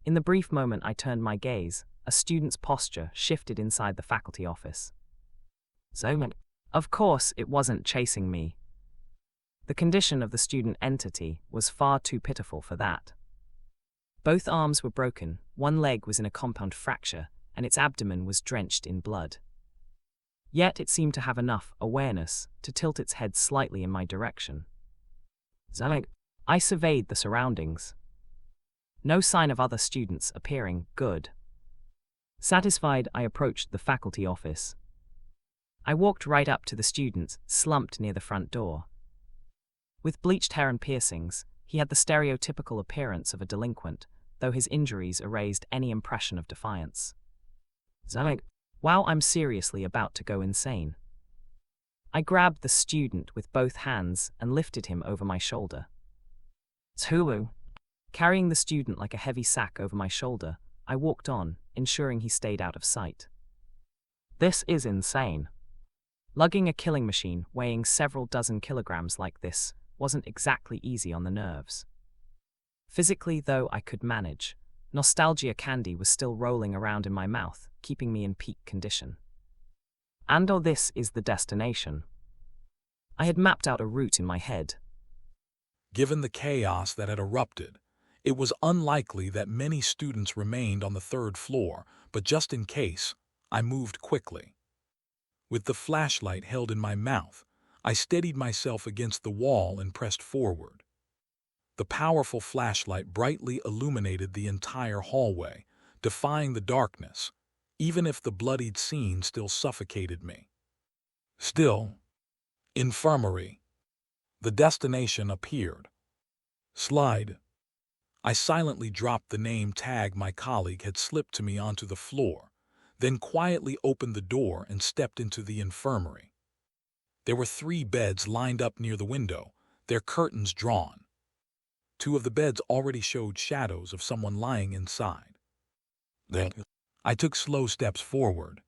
Speaker 1: In the brief moment I turned my gaze, a student's posture shifted inside the faculty office. Of course, it wasn't chasing me. The condition of the student entity was far too pitiful for that. Both arms were broken, one leg was in a compound fracture, and its abdomen was drenched in blood. Yet it seemed to have enough awareness to tilt its head slightly in my direction. I surveyed the surroundings. No sign of other students appearing. Good. Satisfied, I approached the faculty office. I walked right up to the student, slumped near the front door. With bleached hair and piercings, he had the stereotypical appearance of a delinquent, though his injuries erased any impression of defiance. Wow, I'm seriously about to go insane. I grabbed the student with both hands and lifted him over my shoulder. Tulu. Carrying the student like a heavy sack over my shoulder, I walked on, ensuring he stayed out of sight. This is insane. Lugging a killing machine weighing several dozen kilograms like this wasn't exactly easy on the nerves. Physically, though, I could manage. Nostalgia candy was still rolling around in my mouth, keeping me in peak condition. And this is the destination. I had mapped out a route in my head.
Speaker 2: Given the chaos that had erupted, it was unlikely that many students remained on the third floor, but just in case, I moved quickly. With the flashlight held in my mouth, I steadied myself against the wall and pressed forward. The powerful flashlight brightly illuminated the entire hallway, defying the darkness, even if the bloodied scene still suffocated me. Still, infirmary. The destination appeared. Slide. I silently dropped the name tag my colleague had slipped to me onto the floor, then quietly opened the door and stepped into the infirmary. There were 3 beds lined up near the window, their curtains drawn. 2 of the beds already showed shadows of someone lying inside. Then I took slow steps forward.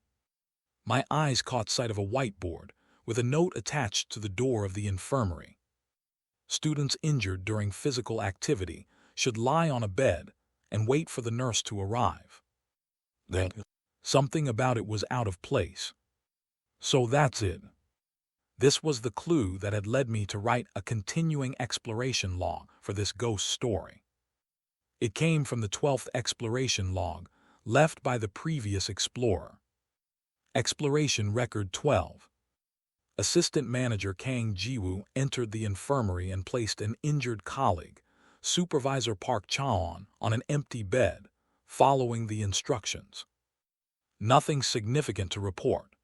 Speaker 2: My eyes caught sight of a whiteboard with a note attached to the door of the infirmary. Students injured during physical activity should lie on a bed and wait for the nurse to arrive. Then, something about it was out of place. So that's it. This was the clue that had led me to write a continuing exploration log for this ghost story. It came from the 12th exploration log left by the previous explorer. Exploration Record 12. Assistant Manager Kang Jiwoo entered the infirmary and placed an injured colleague, Supervisor Park Chaon, on an empty bed, following the instructions. Nothing significant to report.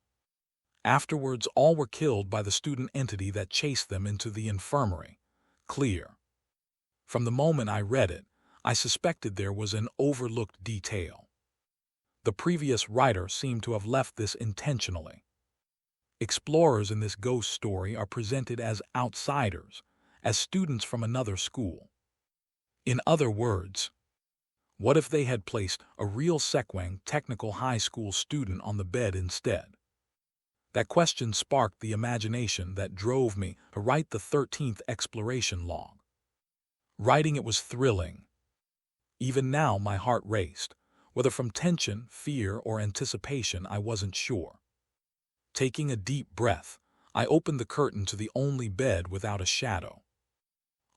Speaker 2: Afterwards, all were killed by the student entity that chased them into the infirmary. Clear. From the moment I read it, I suspected there was an overlooked detail. The previous writer seemed to have left this intentionally. Explorers in this ghost story are presented as outsiders, as students from another school. In other words, what if they had placed a real Sekwang Technical High School student on the bed instead? That question sparked the imagination that drove me to write the 13th exploration log. Writing it was thrilling. Even now my heart raced. Whether from tension, fear, or anticipation, I wasn't sure. Taking a deep breath, I opened the curtain to the only bed without a shadow.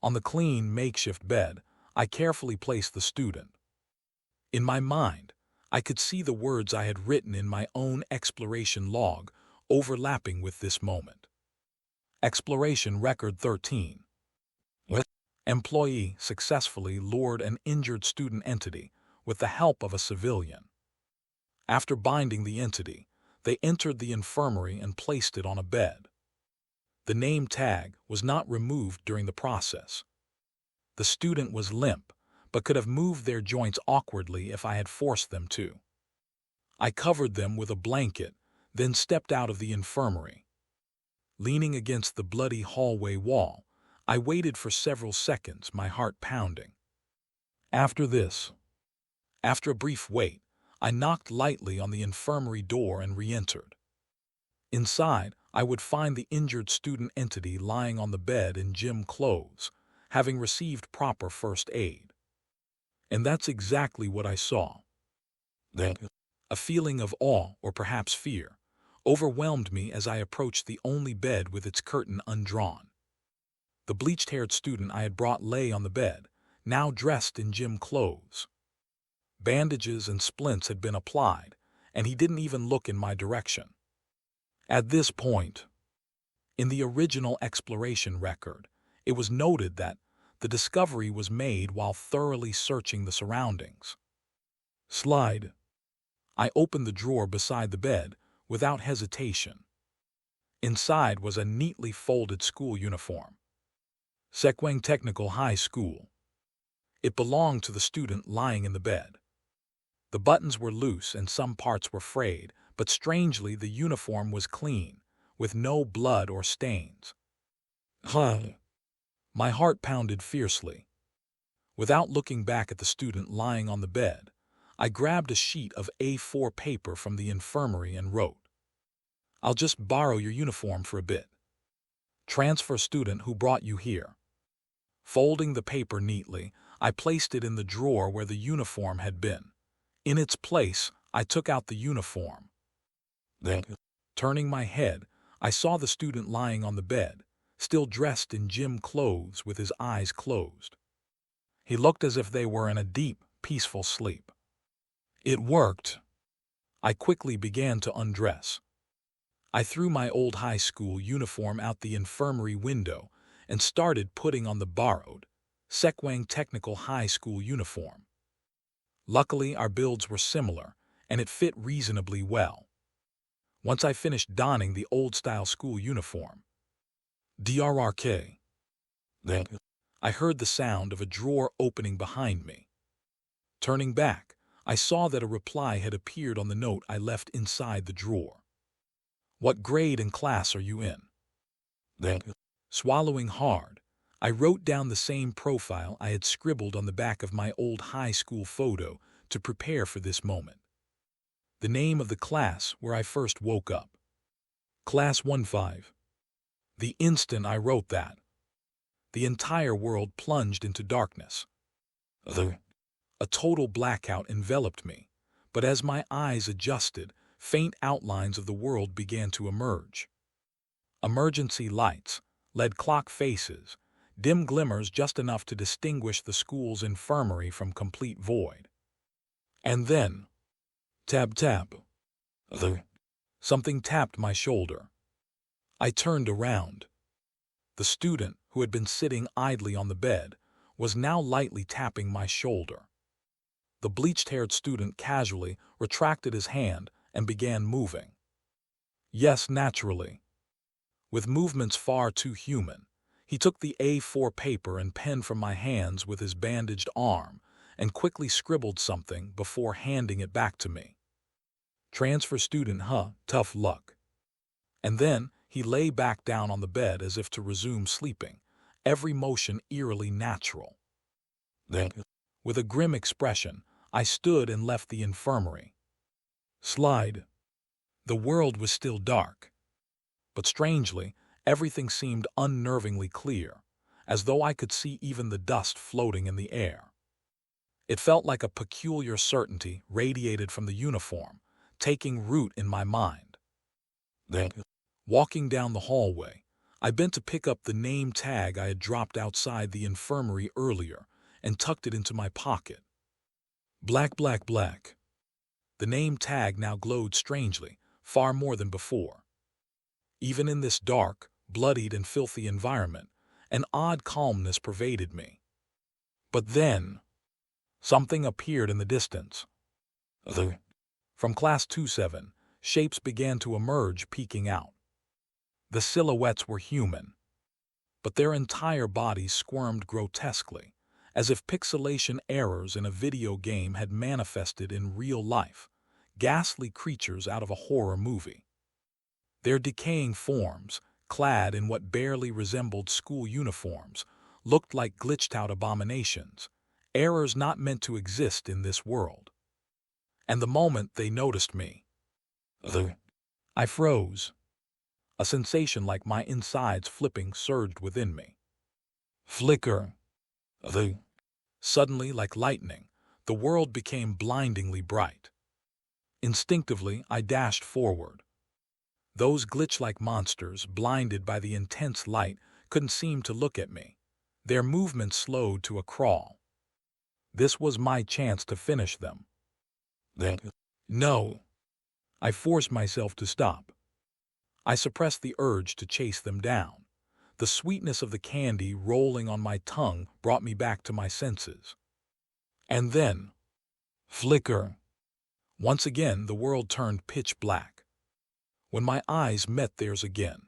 Speaker 2: On the clean, makeshift bed, I carefully placed the student. In my mind, I could see the words I had written in my own exploration log overlapping with this moment. Exploration Record 13. Employee successfully lured an injured student entity with the help of a civilian. After binding the entity, they entered the infirmary and placed it on a bed. The name tag was not removed during the process. The student was limp, but could have moved their joints awkwardly if I had forced them to. I covered them with a blanket, then stepped out of the infirmary. Leaning against the bloody hallway wall, I waited for several seconds, my heart pounding. After a brief wait, I knocked lightly on the infirmary door and re-entered. Inside, I would find the injured student entity lying on the bed in gym clothes, having received proper first aid. And that's exactly what I saw. Then, a feeling of awe, or perhaps fear, overwhelmed me as I approached the only bed with its curtain undrawn. The bleached-haired student I had brought lay on the bed, now dressed in gym clothes. Bandages and splints had been applied, and he didn't even look in my direction. At this point, in the original exploration record, it was noted that the discovery was made while thoroughly searching the surroundings. Slide. I opened the drawer beside the bed without hesitation. Inside was a neatly folded school uniform. Sekwang Technical High School. It belonged to the student lying in the bed. The buttons were loose and some parts were frayed, but strangely the uniform was clean, with no blood or stains. My heart pounded fiercely. Without looking back at the student lying on the bed, I grabbed a sheet of A4 paper from the infirmary and wrote, "I'll just borrow your uniform for a bit. Transfer student who brought you here." Folding the paper neatly, I placed it in the drawer where the uniform had been. In its place, I took out the uniform. Then, turning my head, I saw the student lying on the bed, still dressed in gym clothes with his eyes closed. He looked as if they were in a deep, peaceful sleep. It worked. I quickly began to undress. I threw my old high school uniform out the infirmary window and started putting on the borrowed Sekwang Technical High School uniform. Luckily, our builds were similar, and it fit reasonably well. Once I finished donning the old-style school uniform, DRRK, then I heard the sound of a drawer opening behind me. Turning back, I saw that a reply had appeared on the note I left inside the drawer. "What grade and class are you in?" Then, swallowing hard, I wrote down the same profile I had scribbled on the back of my old high school photo to prepare for this moment. The name of the class where I first woke up. Class 15. The instant I wrote that, The entire world plunged into darkness. A total blackout enveloped me, but as my eyes adjusted, faint outlines of the world began to emerge. Emergency lights, lead clock faces, dim glimmers just enough to distinguish the school's infirmary from complete void. And then, tap tap, something tapped my shoulder. I turned around. The student, who had been sitting idly on the bed, was now lightly tapping my shoulder. The bleached-haired student casually retracted his hand and began moving. Yes, naturally. With movements far too human, he took the A4 paper and pen from my hands with his bandaged arm and quickly scribbled something before handing it back to me. Transfer student, huh? Tough luck. And then he lay back down on the bed as if to resume sleeping, every motion eerily natural. Then, with a grim expression, I stood and left the infirmary. Slide. The world was still dark, but strangely, everything seemed unnervingly clear, as though I could see even the dust floating in the air. It felt like a peculiar certainty radiated from the uniform, taking root in my mind. Then, walking down the hallway, I bent to pick up the name tag I had dropped outside the infirmary earlier and tucked it into my pocket. Black, black, black. The name tag now glowed strangely, far more than before. Even in this dark, bloodied, and filthy environment, an odd calmness pervaded me. But then, something appeared in the distance. From Class 27, shapes began to emerge, peeking out. The silhouettes were human, but their entire bodies squirmed grotesquely, as if pixelation errors in a video game had manifested in real life, ghastly creatures out of a horror movie. Their decaying forms, clad in what barely resembled school uniforms, looked like glitched-out abominations, errors not meant to exist in this world. And the moment they noticed me, I froze. A sensation like my insides flipping surged within me. Flicker. Suddenly, like lightning, the world became blindingly bright. Instinctively, I dashed forward. Those glitch-like monsters, blinded by the intense light, couldn't seem to look at me. Their movements slowed to a crawl. This was my chance to finish them. No. I forced myself to stop. I suppressed the urge to chase them down. The sweetness of the candy rolling on my tongue brought me back to my senses. And then, flicker. Once again, the world turned pitch black. When my eyes met theirs again,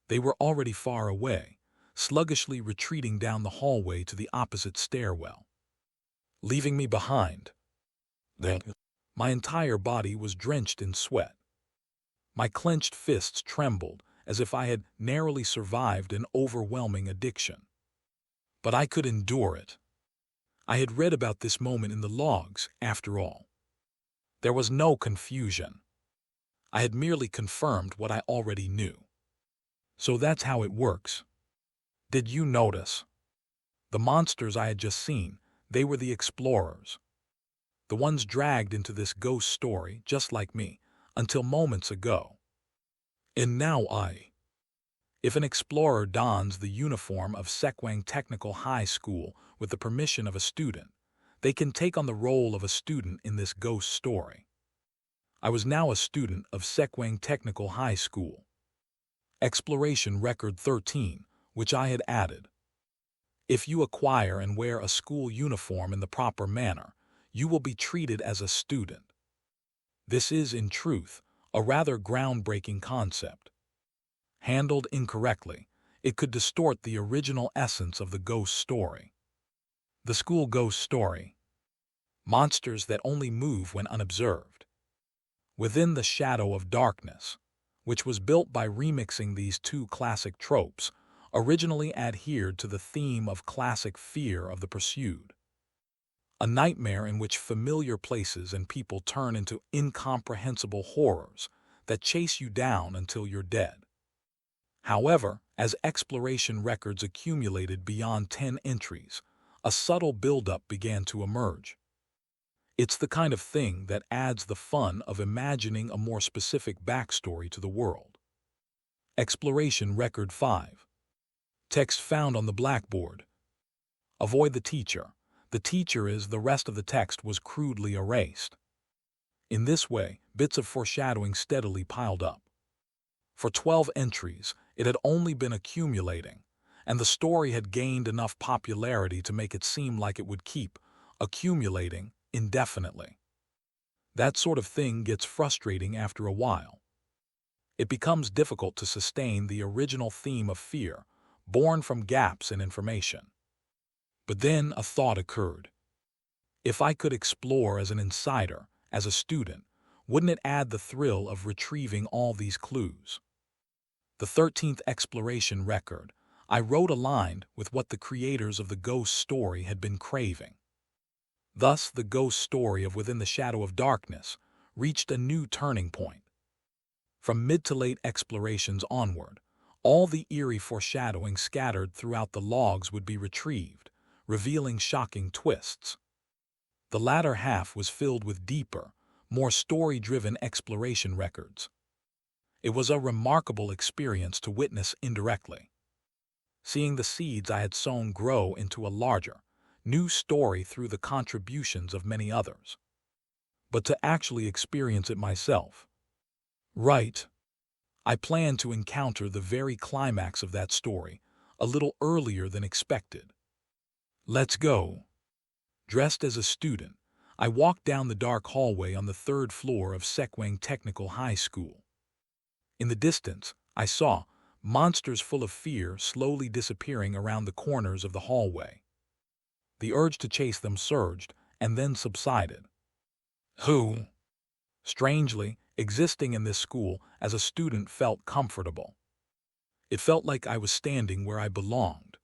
Speaker 2: they were already far away, sluggishly retreating down the hallway to the opposite stairwell, leaving me behind. Then, my entire body was drenched in sweat. My clenched fists trembled as if I had narrowly survived an overwhelming addiction. But I could endure it. I had read about this moment in the logs, after all. There was no confusion. I had merely confirmed what I already knew. So that's how it works. Did you notice? The monsters I had just seen, they were the explorers. The ones dragged into this ghost story, just like me, until moments ago. And now if an explorer dons the uniform of Sekwang Technical High School with the permission of a student, they can take on the role of a student in this ghost story. I was now a student of Sekwang Technical High School. Exploration Record 13, which I had added. If you acquire and wear a school uniform in the proper manner, you will be treated as a student. This is, in truth, a rather groundbreaking concept. Handled incorrectly, it could distort the original essence of the ghost story. The school ghost story. Monsters that only move when unobserved. Within the shadow of darkness, which was built by remixing these two classic tropes, originally adhered to the theme of classic fear of the pursued. A nightmare in which familiar places and people turn into incomprehensible horrors that chase you down until you're dead. However, As exploration records accumulated beyond 10 entries, a subtle buildup began to emerge. It's the kind of thing that adds the fun of imagining a more specific backstory to the world. Exploration Record 5. Text found on the blackboard. Avoid the teacher. The teacher is the rest of the text was crudely erased. In this way, bits of foreshadowing steadily piled up. For 12 entries, it had only been accumulating, and the story had gained enough popularity to make it seem like it would keep accumulating indefinitely. That sort of thing gets frustrating after a while. It becomes difficult to sustain the original theme of fear, born from gaps in information. But then a thought occurred. If I could explore as an insider, as a student, wouldn't it add the thrill of retrieving all these clues? The 13th exploration record, I wrote aligned with what the creators of the ghost story had been craving. Thus, the ghost story of Within the Shadow of Darkness reached a new turning point. From mid to late explorations onward, all the eerie foreshadowing scattered throughout the logs would be retrieved, revealing shocking twists. The latter half was filled with deeper, more story-driven exploration records. It was a remarkable experience to witness indirectly, seeing the seeds I had sown grow into a larger, new story through the contributions of many others. But to actually experience it myself. Right. I planned to encounter the very climax of that story a little earlier than expected. Let's go. Dressed as a student, I walked down the dark hallway on the 3rd floor of Sekwang Technical High School. In the distance, I saw monsters full of fear slowly disappearing around the corners of the hallway. The urge to chase them surged and then subsided. Who? Strangely, existing in this school as a student felt comfortable. It felt like I was standing where I belonged.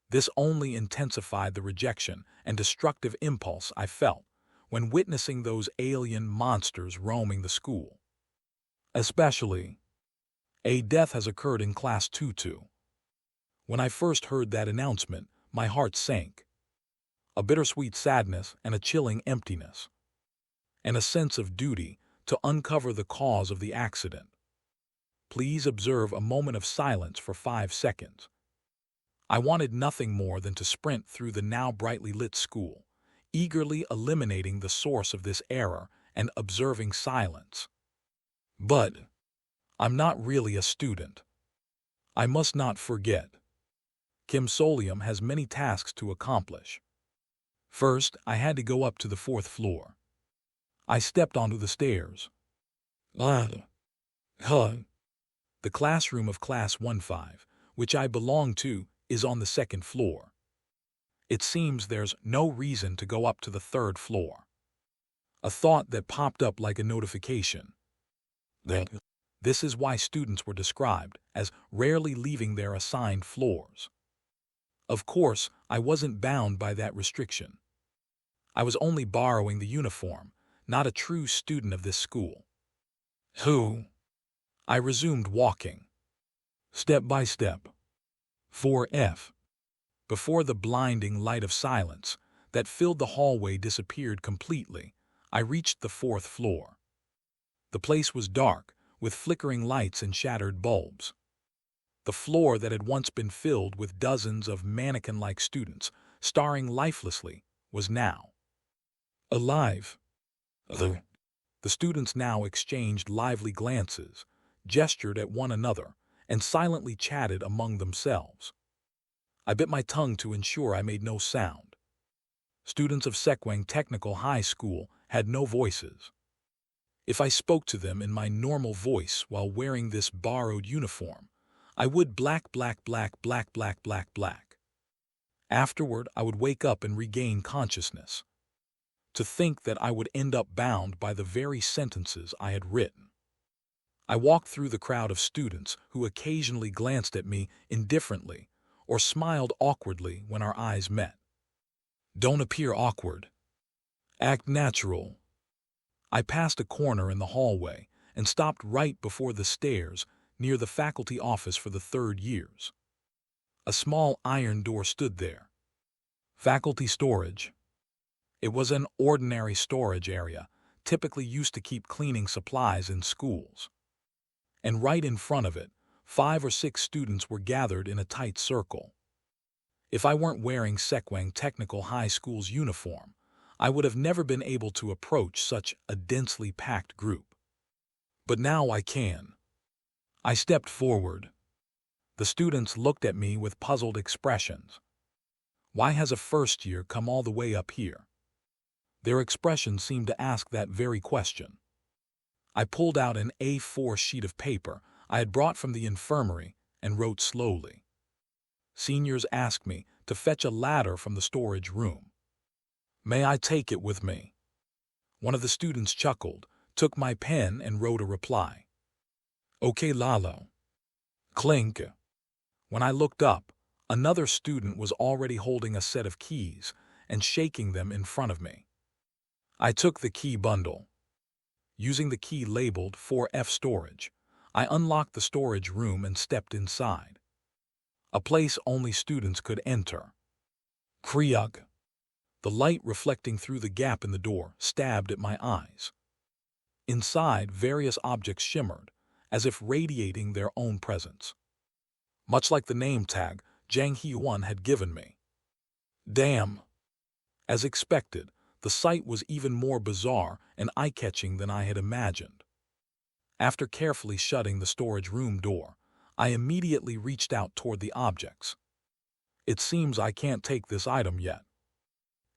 Speaker 2: This only intensified the rejection and destructive impulse I felt when witnessing those alien monsters roaming the school. Especially, a death has occurred in Class 2-2. When I first heard that announcement, my heart sank. A bittersweet sadness and a chilling emptiness, and a sense of duty to uncover the cause of the accident. Please observe a moment of silence for 5 seconds. I wanted nothing more than to sprint through the now brightly lit school, eagerly eliminating the source of this error and observing silence. But I'm not really a student. I must not forget. Kim Solium has many tasks to accomplish. First, I had to go up to the 4th floor. I stepped onto the stairs. The classroom of Class 1-5, which I belong to, is on the 2nd floor. It seems there's no reason to go up to the 3rd floor. A thought that popped up like a notification. This is why students were described as rarely leaving their assigned floors. Of course, I wasn't bound by that restriction. I was only borrowing the uniform, not a true student of this school. Who? I resumed walking. Step by step. 4F. Before the blinding light of silence that filled the hallway disappeared completely, I reached the 4th floor. The place was dark, with flickering lights and shattered bulbs. The floor that had once been filled with dozens of mannequin-like students starring lifelessly was now alive. The students now exchanged lively glances, gestured at one another, and silently chatted among themselves. I bit my tongue to ensure I made no sound. Students of Sekwang Technical High School had no voices. If I spoke to them in my normal voice while wearing this borrowed uniform, I would black. Afterward, I would wake up and regain consciousness. To think that I would end up bound by the very sentences I had written. I walked through the crowd of students who occasionally glanced at me indifferently or smiled awkwardly when our eyes met. Don't appear awkward. Act natural. I passed a corner in the hallway and stopped right before the stairs, near the faculty office for the third years. A small iron door stood there. Faculty storage. It was an ordinary storage area, typically used to keep cleaning supplies in schools. And right in front of it, 5 or 6 students were gathered in a tight circle. If I weren't wearing Sekwang Technical High School's uniform, I would have never been able to approach such a densely packed group. But now I can. I stepped forward. The students looked at me with puzzled expressions. Why has a first year come all the way up here? Their expressions seemed to ask that very question. I pulled out an A4 sheet of paper I had brought from the infirmary and wrote slowly. Seniors asked me to fetch a ladder from the storage room. May I take it with me? One of the students chuckled, took my pen and wrote a reply. Okay, Lalo. Clink. When I looked up, another student was already holding a set of keys and shaking them in front of me. I took the key bundle. Using the key labeled 4F storage, I unlocked the storage room and stepped inside. A place only students could enter. Kriug. The light reflecting through the gap in the door stabbed at my eyes. Inside, various objects shimmered, as if radiating their own presence. Much like the name tag Jang Hee-won had given me. Damn. As expected, the sight was even more bizarre and eye-catching than I had imagined. After carefully shutting the storage room door, I immediately reached out toward the objects. It seems I can't take this item yet.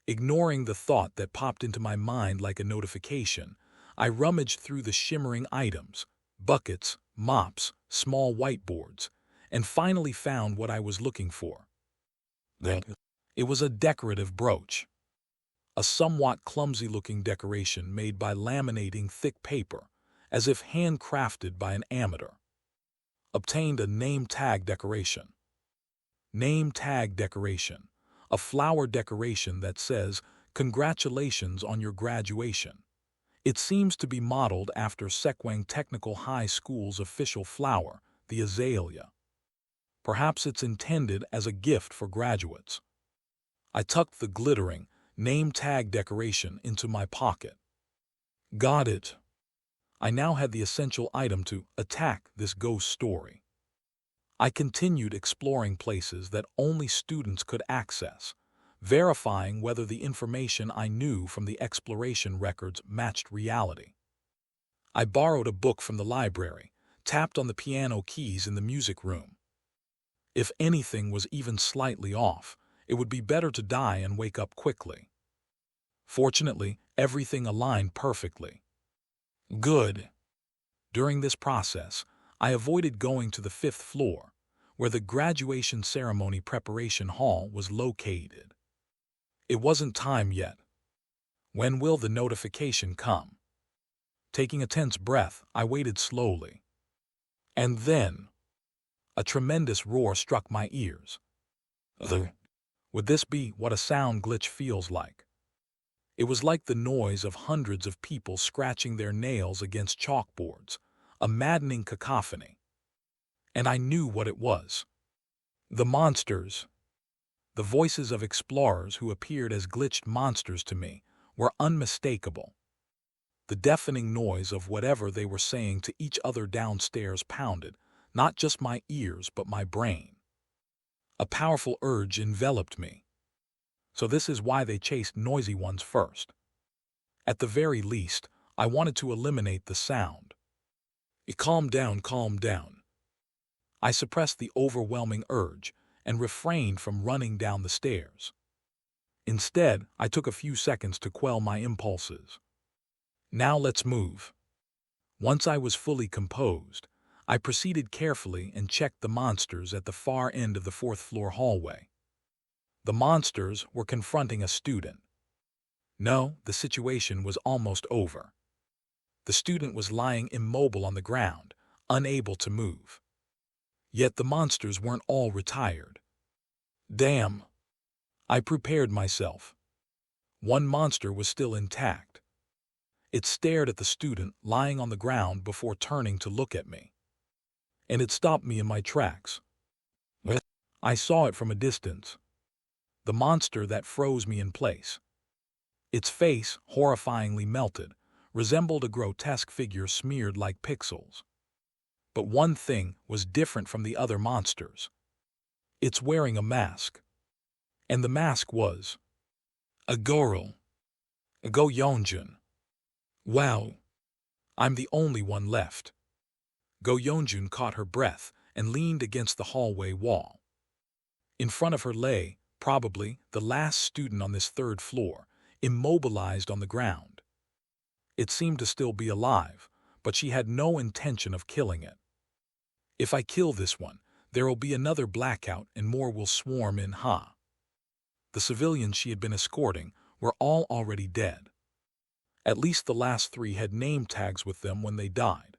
Speaker 2: Ignoring the thought that popped into my mind like a notification, I rummaged through the shimmering items, buckets, mops, small whiteboards, and finally found what I was looking for. It was a decorative brooch. A somewhat clumsy-looking decoration made by laminating thick paper, as if handcrafted by an amateur. Obtained a name tag decoration. Name tag decoration, a flower decoration that says, "Congratulations on your graduation." It seems to be modeled after Sekwang Technical High School's official flower, the azalea. Perhaps it's intended as a gift for graduates. I tucked the glittering name tag decoration into my pocket. Got it. I now had the essential item to attack this ghost story. I continued exploring places that only students could access, verifying whether the information I knew from the exploration records matched reality. I borrowed a book from the library, tapped on the piano keys in the music room. If anything was even slightly off, it would be better to die and wake up quickly. Fortunately, everything aligned perfectly. Good. During this process, I avoided going to the 5th floor, where the graduation ceremony preparation hall was located. It wasn't time yet. When will the notification come? Taking a tense breath, I waited slowly. And then, a tremendous roar struck my ears. Would this be what a sound glitch feels like? It was like the noise of hundreds of people scratching their nails against chalkboards, a maddening cacophony. And I knew what it was. The monsters. The voices of explorers who appeared as glitched monsters to me were unmistakable. The deafening noise of whatever they were saying to each other downstairs pounded, not just my ears but my brain. A powerful urge enveloped me. So this is why they chased noisy ones first. At the very least, I wanted to eliminate the sound. Calm down, calm down. I suppressed the overwhelming urge and refrained from running down the stairs. Instead, I took a few seconds to quell my impulses. Now let's move. Once I was fully composed, I proceeded carefully and checked the monsters at the far end of the 4th floor hallway. The monsters were confronting a student. No, the situation was almost over. The student was lying immobile on the ground, unable to move. Yet the monsters weren't all retired. Damn! I prepared myself. One monster was still intact. It stared at the student lying on the ground before turning to look at me. and it stopped me in my tracks. I saw it from a distance. The monster that froze me in place. Its face, horrifyingly melted, resembled a grotesque figure smeared like pixels. But one thing was different from the other monsters. It's wearing a mask. And the mask was a girl. A Go Yeonjun. Wow. I'm the only one left. Go Yeonjun caught her breath and leaned against the hallway wall. In front of her lay, probably, the last student on this third floor, immobilized on the ground. It seemed to still be alive, but she had no intention of killing it. If I kill this one, there'll be another blackout and more will swarm in, The civilians she had been escorting were all already dead. At least the last 3 had name tags with them when they died.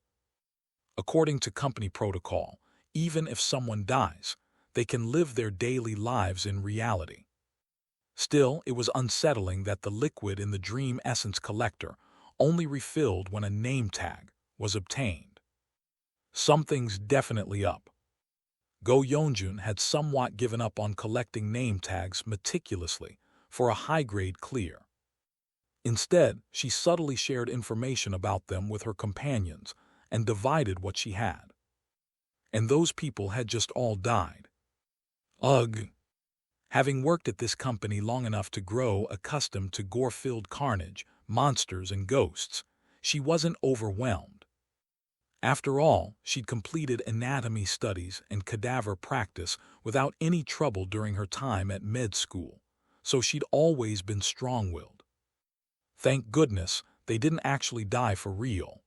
Speaker 2: According to company protocol, even if someone dies, they can live their daily lives in reality. Still, it was unsettling that the liquid in the dream essence collector only refilled when a name tag was obtained. Something's definitely up. Go Yeonjun had somewhat given up on collecting name tags meticulously for a high-grade clear. Instead, she subtly shared information about them with her companions and divided what she had. And those people had just all died. Ugh. Having worked at this company long enough to grow accustomed to gore-filled carnage, monsters, and ghosts, she wasn't overwhelmed. After all, she'd completed anatomy studies and cadaver practice without any trouble during her time at med school, so she'd always been strong-willed. Thank goodness they didn't actually die for real.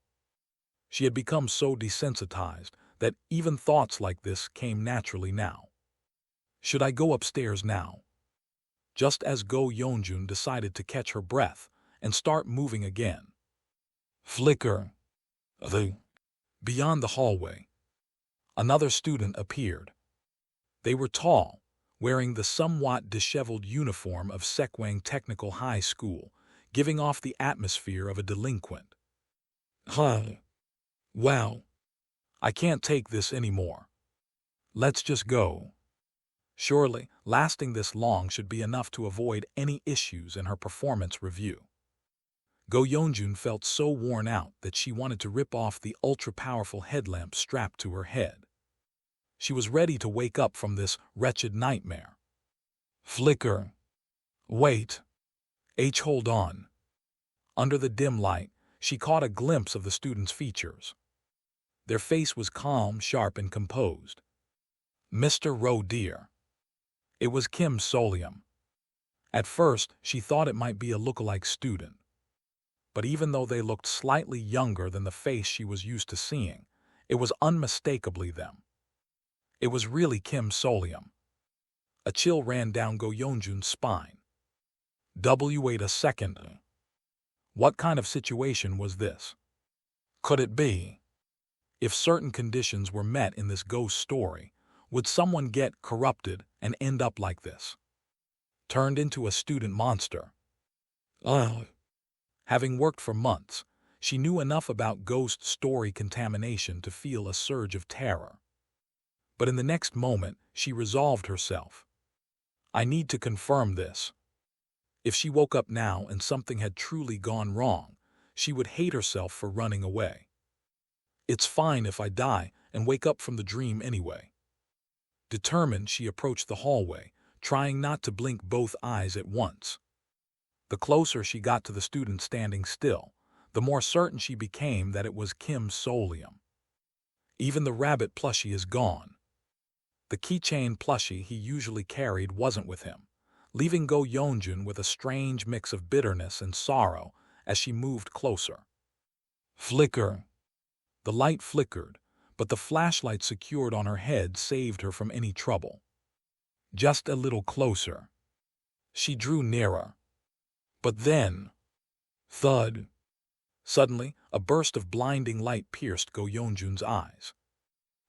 Speaker 2: She had become so desensitized that even thoughts like this came naturally now. Should I go upstairs now? Just as Go Yeonjun decided to catch her breath and start moving again. Flicker. Beyond the hallway, another student appeared. They were tall, wearing the somewhat disheveled uniform of Sekwang Technical High School, giving off the atmosphere of a delinquent. Wow. I can't take this anymore. Let's just go. Surely, lasting this long should be enough to avoid any issues in her performance review. Go Yeonjun felt so worn out that she wanted to rip off the ultra-powerful headlamp strapped to her head. She was ready to wake up from this wretched nightmare. Flicker. Wait. Hold on. Under the dim light, she caught a glimpse of the student's features. Their face was calm, sharp, and composed. Mr. Roe dear. It was Kim Solium. At first, she thought it might be a lookalike student. But even though they looked slightly younger than the face she was used to seeing, it was unmistakably them. It was really Kim Solium. A chill ran down Go Yeonjun's spine. Wait a second. What kind of situation was this? Could it be? If certain conditions were met in this ghost story, would someone get corrupted and end up like this? Turned into a student monster. Having worked for months, she knew enough about ghost story contamination to feel a surge of terror. But in the next moment, she resolved herself. I need to confirm this. If she woke up now and something had truly gone wrong, she would hate herself for running away. It's fine if I die and wake up from the dream anyway. Determined, she approached the hallway, trying not to blink both eyes at once. The closer she got to the student standing still, the more certain she became that it was Kim Solium. Even the rabbit plushie is gone. The keychain plushie he usually carried wasn't with him, leaving Go Yeonjun with a strange mix of bitterness and sorrow as she moved closer. Flicker. The light flickered, but the flashlight secured on her head saved her from any trouble. Just a little closer. She drew nearer. But then, thud. Suddenly, a burst of blinding light pierced Go Yeonjun's eyes.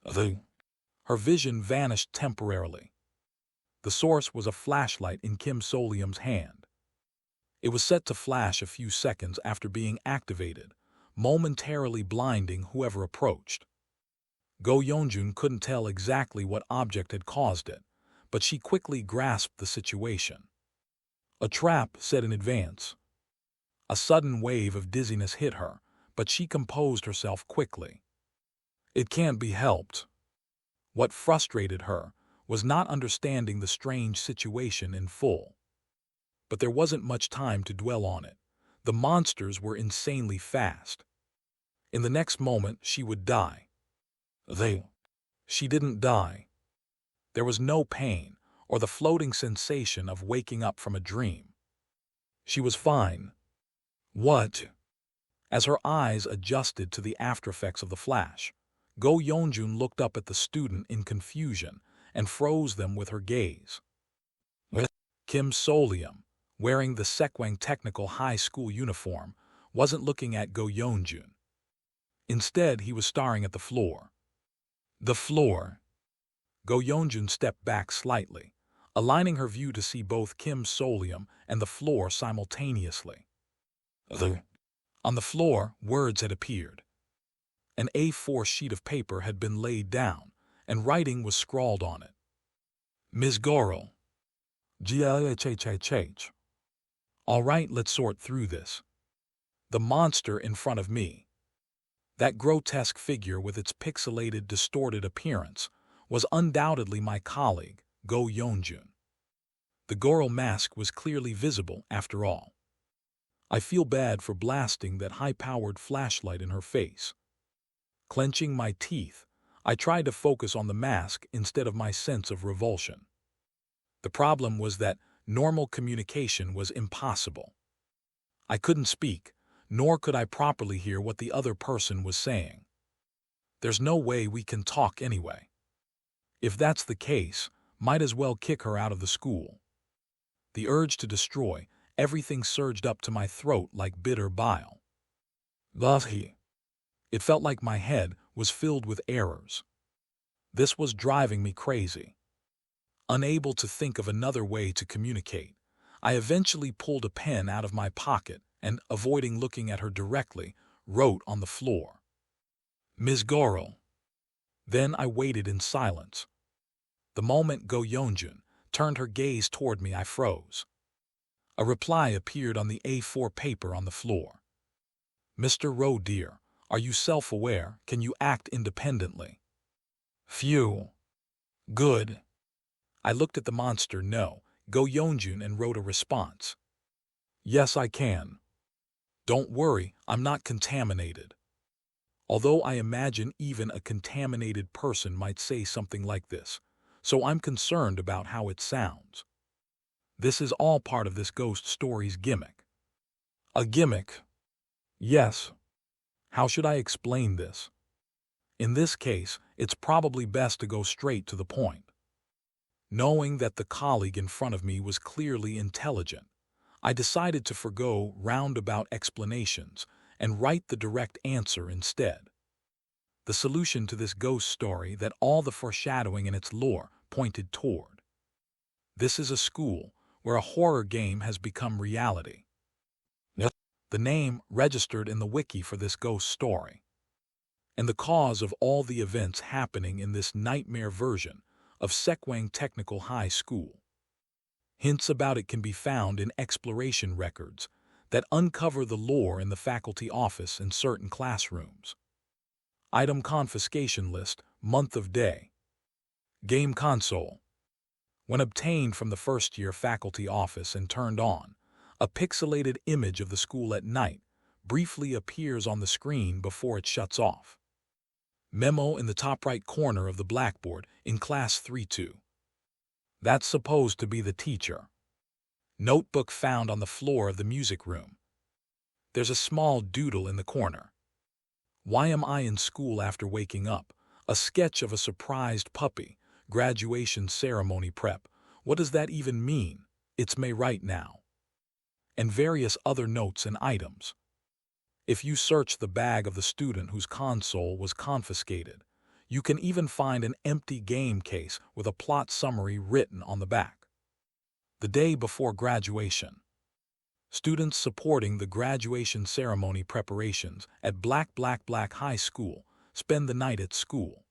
Speaker 2: Her vision vanished temporarily. The source was a flashlight in Kim Solium's hand. It was set to flash a few seconds after being activated, momentarily blinding whoever approached. Go Yeonjun couldn't tell exactly what object had caused it, but she quickly grasped the situation. A trap, said in advance. A sudden wave of dizziness hit her, but she composed herself quickly. It can't be helped. What frustrated her was not understanding the strange situation in full. But there wasn't much time to dwell on it. The monsters were insanely fast. In the next moment, she would die. She didn't die. There was no pain or the floating sensation of waking up from a dream. She was fine. What? As her eyes adjusted to the aftereffects of the flash, Go Yeonjun looked up at the student in confusion and froze them with her gaze. Kim Solium, wearing the Sekwang Technical High School uniform, wasn't looking at Go Yeonjun. Instead, he was staring at the floor. The floor. Go Yeonjun stepped back slightly, aligning her view to see both Kim Solium and the floor simultaneously. On the floor, words had appeared. An A4 sheet of paper had been laid down, and writing was scrawled on it. Ms. Gorel. GLHHHH. All right, let's sort through this. The monster in front of me. That grotesque figure with its pixelated, distorted appearance was undoubtedly my colleague, Go Yeonjun. The Gorel mask was clearly visible, after all. I feel bad for blasting that high-powered flashlight in her face. Clenching my teeth, I tried to focus on the mask instead of my sense of revulsion. The problem was that normal communication was impossible. I couldn't speak, nor could I properly hear what the other person was saying. There's no way we can talk anyway. If that's the case, might as well kick her out of the school. The urge to destroy everything surged up to my throat like bitter bile. It felt like my head was filled with errors. This was driving me crazy. Unable to think of another way to communicate, I eventually pulled a pen out of my pocket and, avoiding looking at her directly, wrote on the floor. Ms. Gorel. Then I waited in silence. The moment Go Yeonjun turned her gaze toward me, I froze. A reply appeared on the A4 paper on the floor. Mr. Rowe, dear, are you self-aware? Can you act independently? Phew. Good. I looked at the monster, no, Go Yeonjun, and wrote a response. Yes, I can. Don't worry, I'm not contaminated. Although I imagine even a contaminated person might say something like this, so I'm concerned about how it sounds. This is all part of this ghost story's gimmick. A gimmick? Yes. How should I explain this? In this case, it's probably best to go straight to the point. Knowing that the colleague in front of me was clearly intelligent, I decided to forgo roundabout explanations and write the direct answer instead. The solution to this ghost story that all the foreshadowing in its lore pointed toward. This is a school where a horror game has become reality. The name registered in the wiki for this ghost story. And the cause of all the events happening in this nightmare version of Sekwang Technical High School. Hints about it can be found in exploration records that uncover the lore in the faculty office and certain classrooms. Item confiscation list, month of day. Game console. When obtained from the first-year faculty office and turned on, a pixelated image of the school at night briefly appears on the screen before it shuts off. Memo in the top right corner of the blackboard in Class 3-2. That's supposed to be the teacher. Notebook found on the floor of the music room. There's a small doodle in the corner. Why am I in school after waking up? A sketch of a surprised puppy. Graduation ceremony prep. What does that even mean? It's May right now. And various other notes and items. If you search the bag of the student whose console was confiscated, you can even find an empty game case with a plot summary written on the back. The day before graduation. Students supporting the graduation ceremony preparations at Black High School spend the night at school.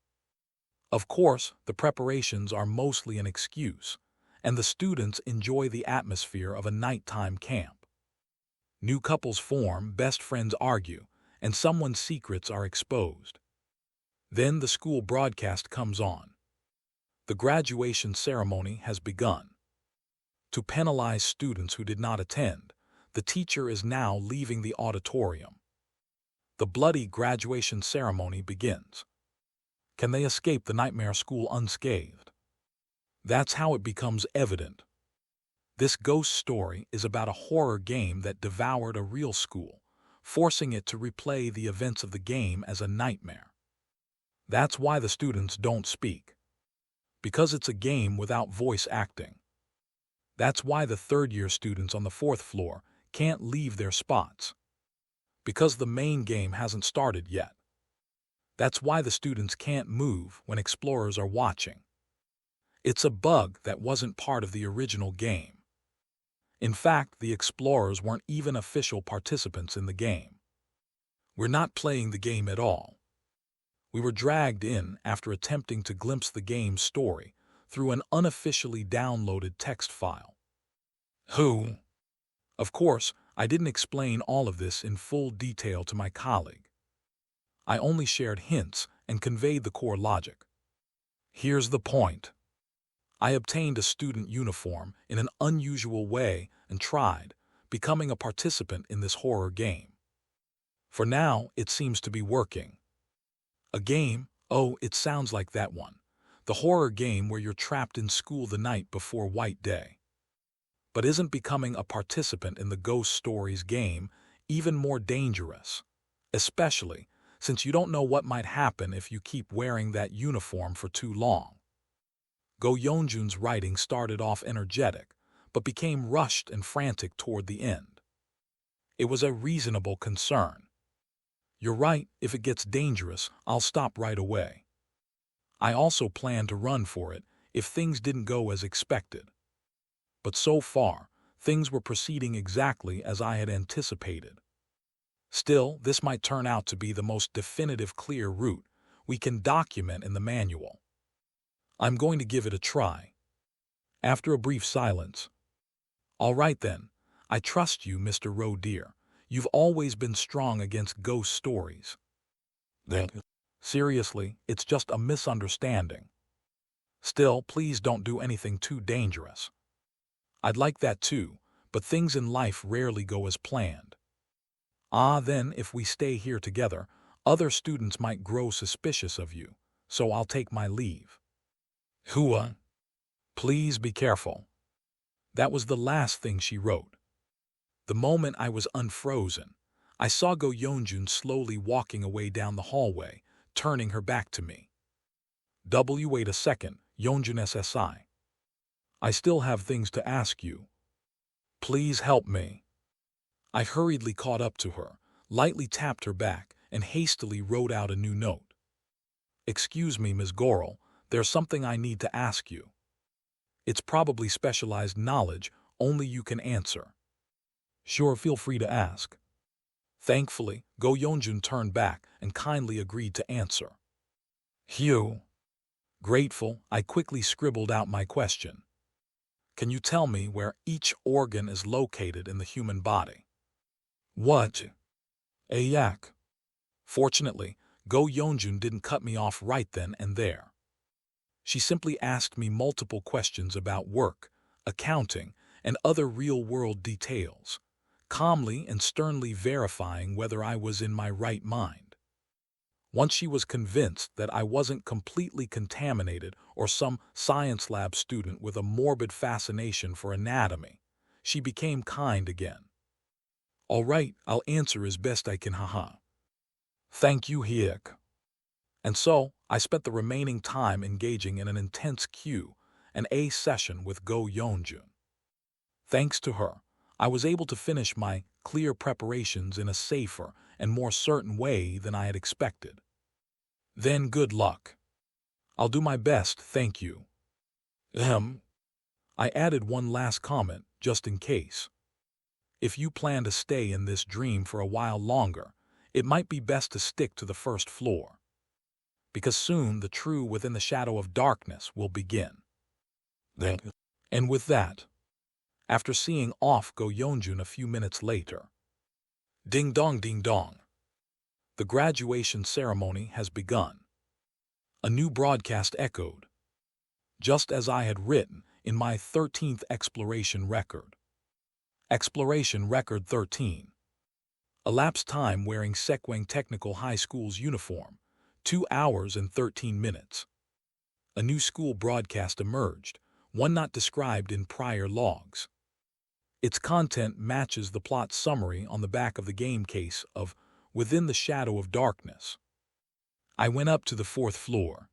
Speaker 2: Of course, the preparations are mostly an excuse, and the students enjoy the atmosphere of a nighttime camp. New couples form, best friends argue, and someone's secrets are exposed. Then the school broadcast comes on. The graduation ceremony has begun. To penalize students who did not attend, the teacher is now leaving the auditorium. The bloody graduation ceremony begins. Can they escape the nightmare school unscathed? That's how it becomes evident. This ghost story is about a horror game that devoured a real school, forcing it to replay the events of the game as a nightmare. That's why the students don't speak. Because it's a game without voice acting. That's why the third-year students on the fourth floor can't leave their spots. Because the main game hasn't started yet. That's why the students can't move when explorers are watching. It's a bug that wasn't part of the original game. In fact, the explorers weren't even official participants in the game. We're not playing the game at all. We were dragged in after attempting to glimpse the game's story through an unofficially downloaded text file. Who? Of course, I didn't explain all of this in full detail to my colleague. I only shared hints and conveyed the core logic. Here's the point. I obtained a student uniform in an unusual way and tried, becoming a participant in this horror game. For now, it seems to be working. A game? Oh, it sounds like that one. The horror game where you're trapped in school the night before White Day. But isn't becoming a participant in the Ghost Stories game even more dangerous? Especially since you don't know what might happen if you keep wearing that uniform for too long. Go Yeonjun's writing started off energetic, but became rushed and frantic toward the end. It was a reasonable concern. You're right, if it gets dangerous, I'll stop right away. I also planned to run for it if things didn't go as expected. But so far, things were proceeding exactly as I had anticipated. Still, this might turn out to be the most definitive clear route we can document in the manual. I'm going to give it a try. After a brief silence. All right then, I trust you, Mr. Roe dear. You've always been strong against ghost stories. Seriously, it's just a misunderstanding. Still, please don't do anything too dangerous. I'd like that too, but things in life rarely go as planned. Then if we stay here together, other students might grow suspicious of you, so I'll take my leave. Hua. Please be careful. That was the last thing she wrote. The moment I was unfrozen, I saw Go Yeonjun slowly walking away down the hallway, turning her back to me. Wait a second, Yeonjun SSI. I still have things to ask you. Please help me. I hurriedly caught up to her, lightly tapped her back, and hastily wrote out a new note. Excuse me, Ms. Goral, there's something I need to ask you. It's probably specialized knowledge only you can answer. Sure, feel free to ask. Thankfully, Go Yeonjun turned back and kindly agreed to answer. Hugh. Grateful, I quickly scribbled out my question. Can you tell me where each organ is located in the human body? What? A yak. Fortunately, Go Yeonjun didn't cut me off right then and there. She simply asked me multiple questions about work, accounting, and other real-world details, calmly and sternly verifying whether I was in my right mind. Once she was convinced that I wasn't completely contaminated or some science lab student with a morbid fascination for anatomy, she became kind again. All right, I'll answer as best I can, haha. Thank you, Hyuk. And so, I spent the remaining time engaging in an intense Q&A session with Go Yeonjun. Thanks to her, I was able to finish my clear preparations in a safer and more certain way than I had expected. Then good luck. I'll do my best, thank you. I added one last comment, just in case. If you plan to stay in this dream for a while longer, it might be best to stick to the first floor. because soon the true within the shadow of darkness will begin. And with that, after seeing off Go Yeonjun a few minutes later, ding dong ding dong, the graduation ceremony has begun. A new broadcast echoed, just as I had written in my 13th exploration record. Exploration record 13. Elapsed time wearing Sekwang Technical High School's uniform, 2 hours and 13 minutes. A new school broadcast emerged, one not described in prior logs. Its content matches the plot summary on the back of the game case of Within the Shadow of Darkness. I went up to the 4th floor.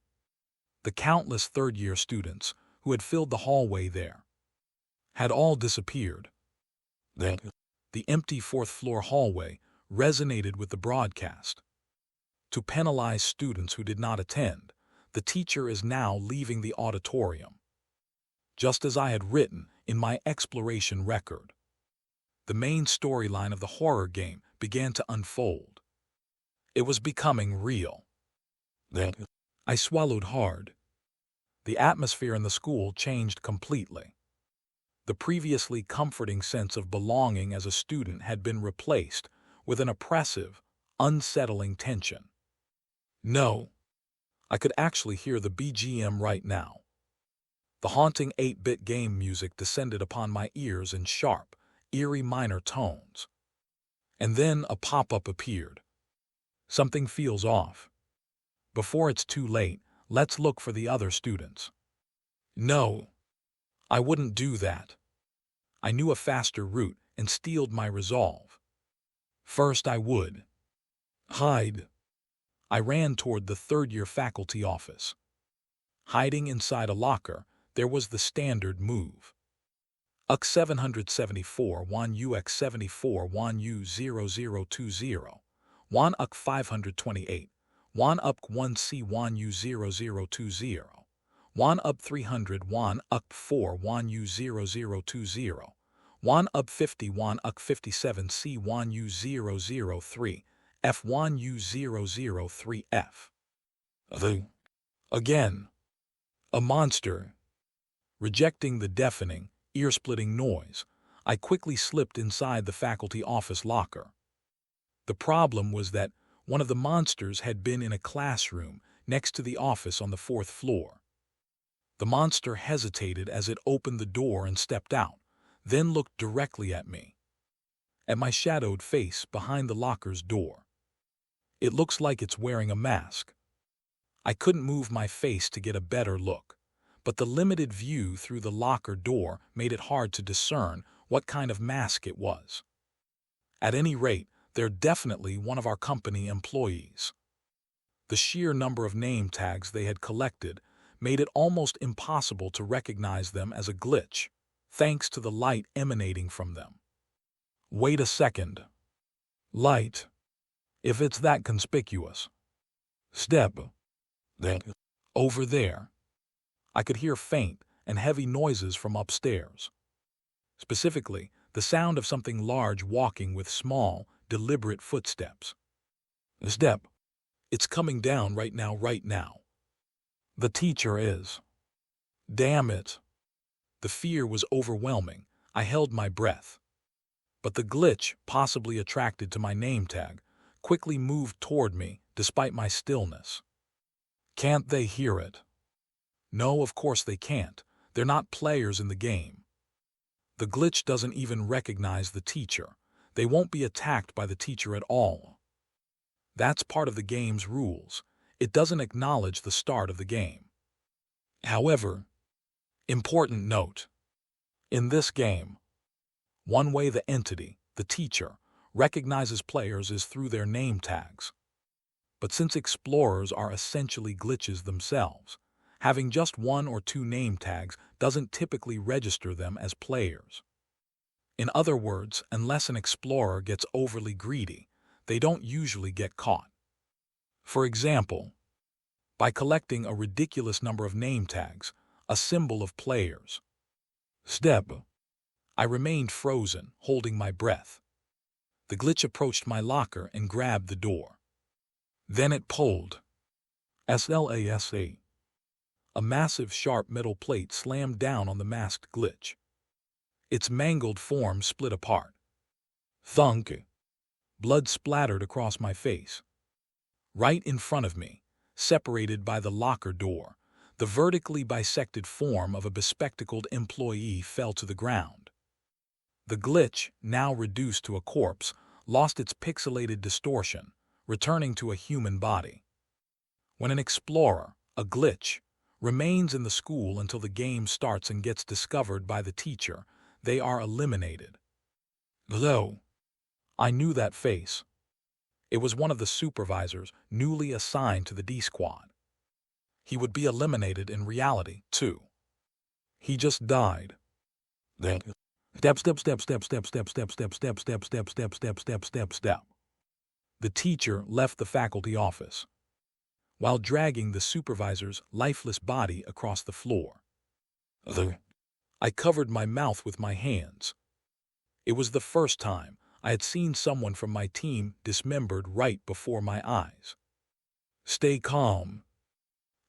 Speaker 2: The countless third-year students who had filled the hallway there had all disappeared. The empty 4th floor hallway resonated with the broadcast. To penalize students who did not attend, the teacher is now leaving the auditorium. Just as I had written in my exploration record, the main storyline of the horror game began to unfold. It was becoming real. I swallowed hard. The atmosphere in the school changed completely. The previously comforting sense of belonging as a student had been replaced with an oppressive, unsettling tension. No, I could actually hear the BGM right now. The haunting 8-bit game music descended upon my ears in sharp, eerie minor tones. And then a pop-up appeared. Something feels off. Before it's too late, let's look for the other students. No, I wouldn't do that. I knew a faster route and steeled my resolve. First I would hide. I ran toward the third-year faculty office. Hiding inside a locker, there was the standard move. UX 774 1 UX 74 1 U0020 1 UX 528 1 UP 1C 1 U0020 1 UP 300 1 UP 4 1 U0020 1 UP 50 1 UX 57 C 1 U003 F1 U003F. Again, a monster. Rejecting the deafening, ear-splitting noise, I quickly slipped inside the faculty office locker. The problem was that one of the monsters had been in a classroom next to the office on the 4th floor. The monster hesitated as it opened the door and stepped out, then looked directly at me. At my shadowed face behind the locker's door. It looks like it's wearing a mask. I couldn't move my face to get a better look, but the limited view through the locker door made it hard to discern what kind of mask it was. At any rate, they're definitely one of our company employees. The sheer number of name tags they had collected made it almost impossible to recognize them as a glitch, thanks to the light emanating from them. Wait a second. Light. If it's that conspicuous. Step. Then. Over there. I could hear faint and heavy noises from upstairs. Specifically, the sound of something large walking with small, deliberate footsteps. Step. It's coming down right now. The teacher is. Damn it. The fear was overwhelming. I held my breath. But the glitch, possibly attracted to my name tag, quickly moved toward me despite my stillness. Can't they hear it? No, of course they can't. They're not players in the game. The glitch doesn't even recognize the teacher. They won't be attacked by the teacher at all. That's part of the game's rules. It doesn't acknowledge the start of the game. However, important note. In this game, one way the entity, the teacher, recognizes players is through their name tags. But since explorers are essentially glitches themselves, having just 1 or 2 name tags doesn't typically register them as players. In other words, unless an explorer gets overly greedy, they don't usually get caught. For example, by collecting a ridiculous number of name tags, a symbol of players. Step. I remained frozen, holding my breath. The glitch approached my locker and grabbed the door. Then it pulled. SLASA. A massive sharp metal plate slammed down on the masked glitch. Its mangled form split apart. Thunk. Blood splattered across my face. Right in front of me, separated by the locker door, the vertically bisected form of a bespectacled employee fell to the ground. The glitch, now reduced to a corpse, lost its pixelated distortion, returning to a human body. When an explorer, a glitch, remains in the school until the game starts and gets discovered by the teacher, they are eliminated. Though, I knew that face. It was one of the supervisors newly assigned to the D Squad. He would be eliminated in reality, too. He just died. Then, step. The teacher left the faculty office, while dragging the supervisor's lifeless body across the floor. I covered my mouth with my hands. It was the first time I had seen someone from my team dismembered right before my eyes. Stay calm.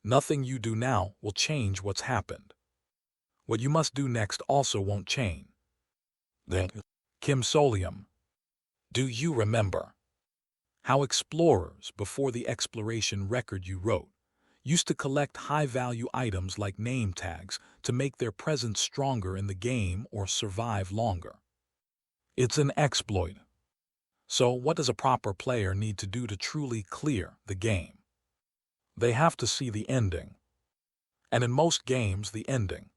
Speaker 2: Nothing you do now will change what's happened. What you must do next also won't change. Then, Kim Solium, do you remember how explorers, before the exploration record you wrote, used to collect high-value items like name tags to make their presence stronger in the game or survive longer? It's an exploit. So what does a proper player need to do to truly clear the game? They have to see the ending. And in most games, the ending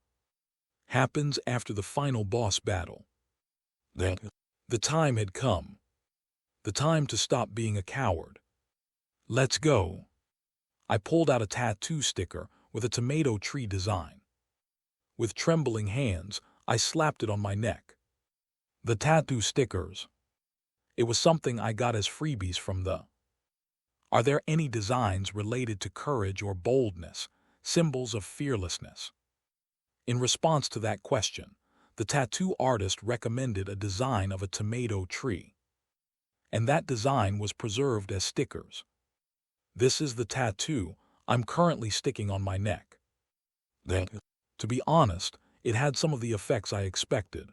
Speaker 2: happens after the final boss battle. Then, the time had come. The time to stop being a coward. Let's go. I pulled out a tattoo sticker with a tomato tree design. With trembling hands, I slapped it on my neck. The tattoo stickers. It was something I got as freebies from the. Are there any designs related to courage or boldness, symbols of fearlessness? In response to that question, the tattoo artist recommended a design of a tomato tree. And that design was preserved as stickers. This is the tattoo I'm currently sticking on my neck. Then, to be honest, it had some of the effects I expected.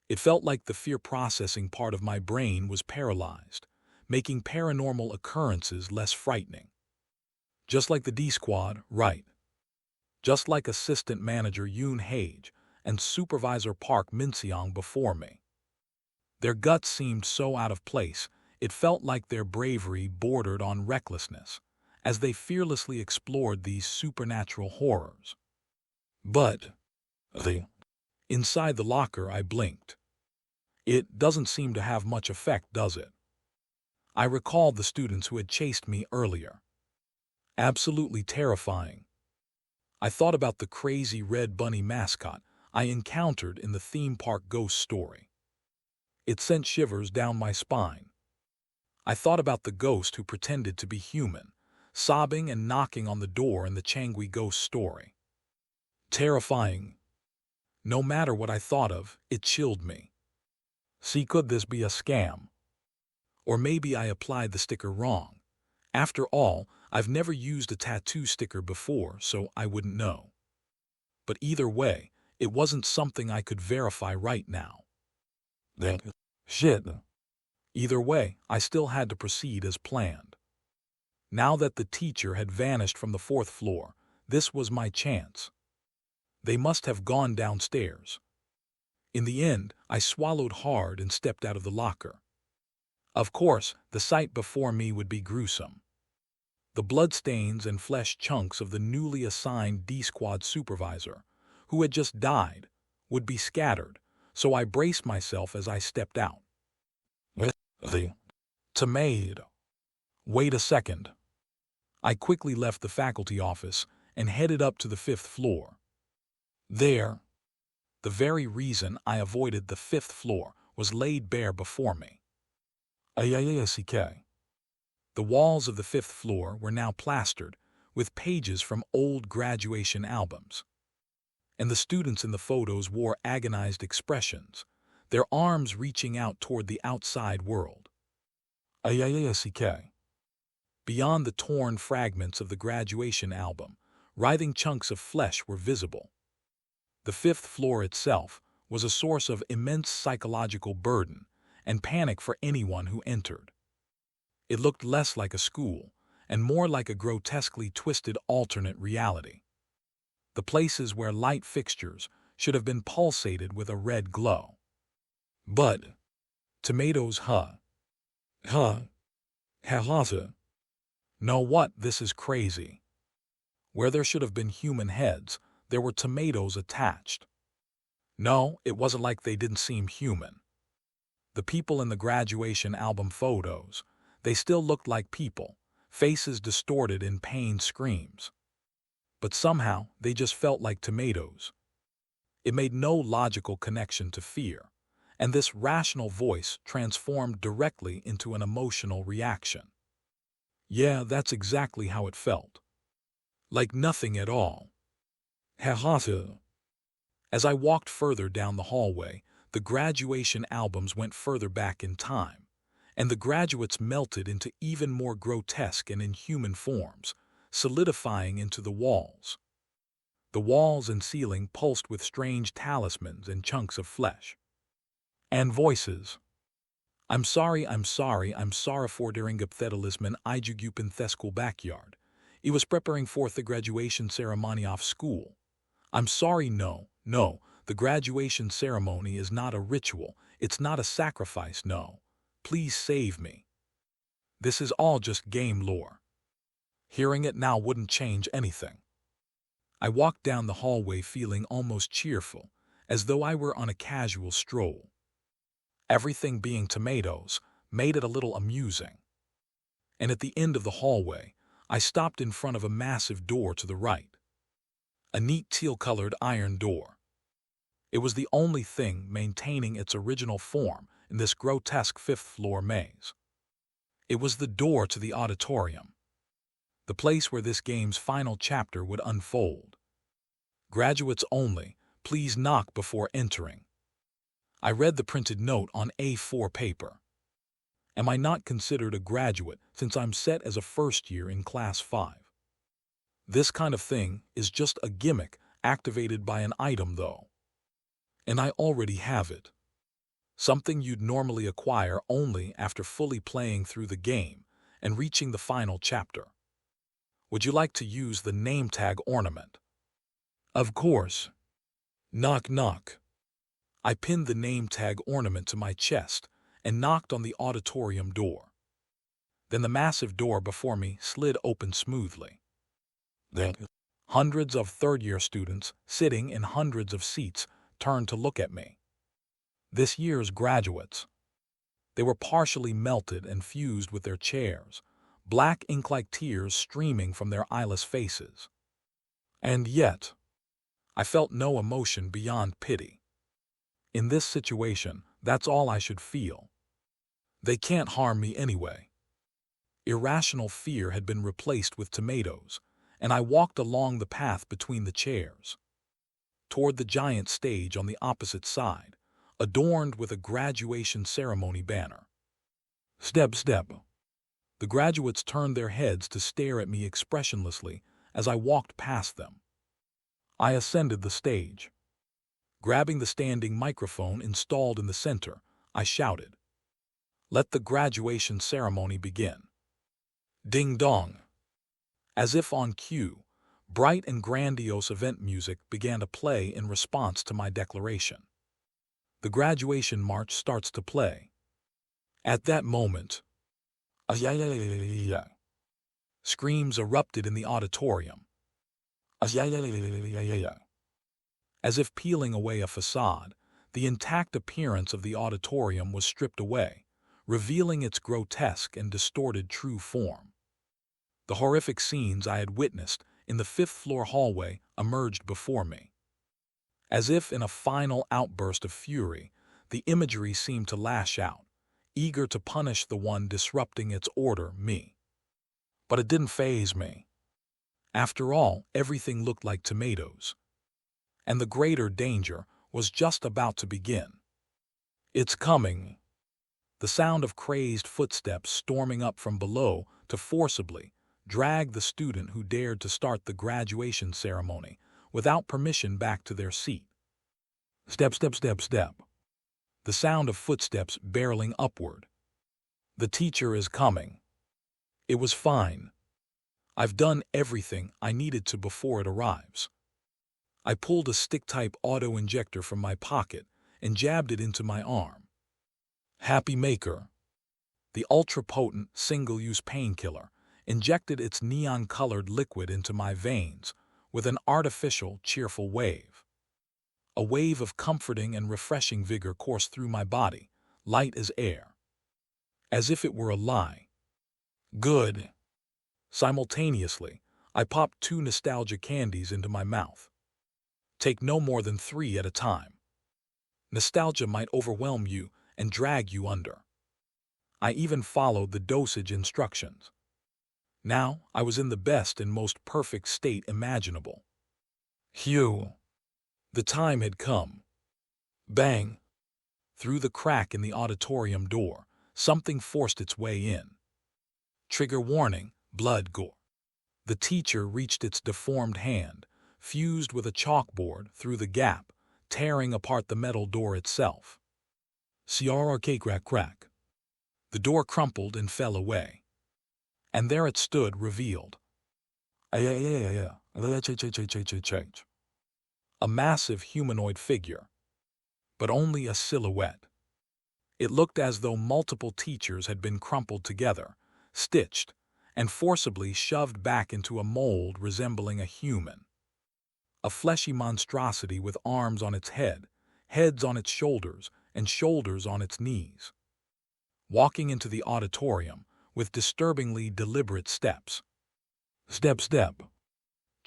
Speaker 2: It felt like the fear processing part of my brain was paralyzed, making paranormal occurrences less frightening. Just like the D Squad, right. Just like Assistant Manager Yoon Hage and Supervisor Park Min-seong before me. Their guts seemed so out of place, it felt like their bravery bordered on recklessness, as they fearlessly explored these supernatural horrors. But, inside the locker I blinked. It doesn't seem to have much effect, does it? I recalled the students who had chased me earlier. Absolutely terrifying. I thought about the crazy red bunny mascot I encountered in the theme park ghost story. It sent shivers down my spine. I thought about the ghost who pretended to be human, sobbing and knocking on the door in the Changui ghost story. Terrifying. No matter what I thought of, it chilled me. See, could this be a scam? Or maybe I applied the sticker wrong. After all, I've never used a tattoo sticker before, so I wouldn't know. But either way, it wasn't something I could verify right now. Then, shit. Either way, I still had to proceed as planned. Now that the teacher had vanished from the 4th floor, this was my chance. They must have gone downstairs. In the end, I swallowed hard and stepped out of the locker. Of course, the sight before me would be gruesome. The bloodstains and flesh chunks of the newly assigned D-Squad supervisor, who had just died, would be scattered, so I braced myself as I stepped out. The tomato. Wait a second. I quickly left the faculty office and headed up to the 5th floor. There, the very reason I avoided the 5th floor was laid bare before me. The walls of the 5th floor were now plastered with pages from old graduation albums. And the students in the photos wore agonized expressions, their arms reaching out toward the outside world. Beyond the torn fragments of the graduation album, writhing chunks of flesh were visible. The fifth floor itself was a source of immense psychological burden and panic for anyone who entered. It looked less like a school and more like a grotesquely twisted alternate reality. The places where light fixtures should have been pulsated with a red glow. But tomatoes, huh? No, what? This is crazy. Where there should have been human heads, there were tomatoes attached. No, it wasn't like they didn't seem human. The people in the graduation album photos, they still looked like people, faces distorted in pained screams. But somehow, they just felt like tomatoes. It made no logical connection to fear, and this rational voice transformed directly into an emotional reaction. Yeah, that's exactly how it felt. Like nothing at all. As I walked further down the hallway, the graduation albums went further back in time, and the graduates melted into even more grotesque and inhuman forms, solidifying into the walls. The walls and ceiling pulsed with strange talismans and chunks of flesh. And voices. I'm sorry for during gapthedalismen ijugupen theskul backyard. I was preparing for the graduation ceremony of school. I'm sorry, no, the graduation ceremony is not a ritual, it's not a sacrifice, no. Please save me. This is all just game lore. Hearing it now wouldn't change anything. I walked down the hallway feeling almost cheerful, as though I were on a casual stroll. Everything being tomatoes made it a little amusing. And at the end of the hallway, I stopped in front of a massive door to the right. A neat teal-colored iron door. It was the only thing maintaining its original form in this grotesque fifth-floor maze. It was the door to the auditorium, the place where this game's final chapter would unfold. Graduates only, please knock before entering. I read the printed note on A4 paper. Am I not considered a graduate since I'm set as a first year in Class 5? This kind of thing is just a gimmick activated by an item, though. And I already have it. Something you'd normally acquire only after fully playing through the game and reaching the final chapter. Would you like to use the name tag ornament? Of course. Knock, knock. I pinned the name tag ornament to my chest and knocked on the auditorium door. Then the massive door before me slid open smoothly. Then hundreds of third-year students sitting in hundreds of seats turned to look at me. This year's graduates. They were partially melted and fused with their chairs, black ink-like tears streaming from their eyeless faces. And yet, I felt no emotion beyond pity. In this situation, that's all I should feel. They can't harm me anyway. Irrational fear had been replaced with tomatoes, and I walked along the path between the chairs, toward the giant stage on the opposite side, adorned with a graduation ceremony banner. Step, step. The graduates turned their heads to stare at me expressionlessly as I walked past them. I ascended the stage. Grabbing the standing microphone installed in the center, I shouted, "Let the graduation ceremony begin." Ding dong. As if on cue, bright and grandiose event music began to play in response to my declaration. The graduation march starts to play. At that moment, screams erupted in the auditorium. As if peeling away a facade, the intact appearance of the auditorium was stripped away, revealing its grotesque and distorted true form. The horrific scenes I had witnessed in the fifth-floor hallway emerged before me. As if in a final outburst of fury, the imagery seemed to lash out, eager to punish the one disrupting its order, me. But it didn't faze me. After all, everything looked like tomatoes. And the greater danger was just about to begin. It's coming. The sound of crazed footsteps storming up from below to forcibly drag the student who dared to start the graduation ceremony without permission back to their seat. Step, step, step, step. The sound of footsteps barreling upward. The teacher is coming. It was fine. I've done everything I needed to before it arrives. I pulled a stick-type auto-injector from my pocket and jabbed it into my arm. Happy Maker, the ultra-potent single-use painkiller, injected its neon-colored liquid into my veins with an artificial, cheerful wave. A wave of comforting and refreshing vigor coursed through my body, light as air. As if it were a lie. Good. Simultaneously, I popped 2 nostalgia candies into my mouth. Take no more than 3 at a time. Nostalgia might overwhelm you and drag you under. I even followed the dosage instructions. Now I was in the best and most perfect state imaginable. Phew. The time had come. Bang. Through the crack in the auditorium door, something forced its way in. Trigger warning, blood gore. The teacher reached its deformed hand, fused with a chalkboard through the gap, tearing apart the metal door itself. CRRK crack crack. The door crumpled and fell away. And there it stood, revealed. A massive humanoid figure. But only a silhouette. It looked as though multiple teachers had been crumpled together, stitched, and forcibly shoved back into a mold resembling a human. A fleshy monstrosity with arms on its head, heads on its shoulders, and shoulders on its knees. Walking into the auditorium with disturbingly deliberate steps. Step, step.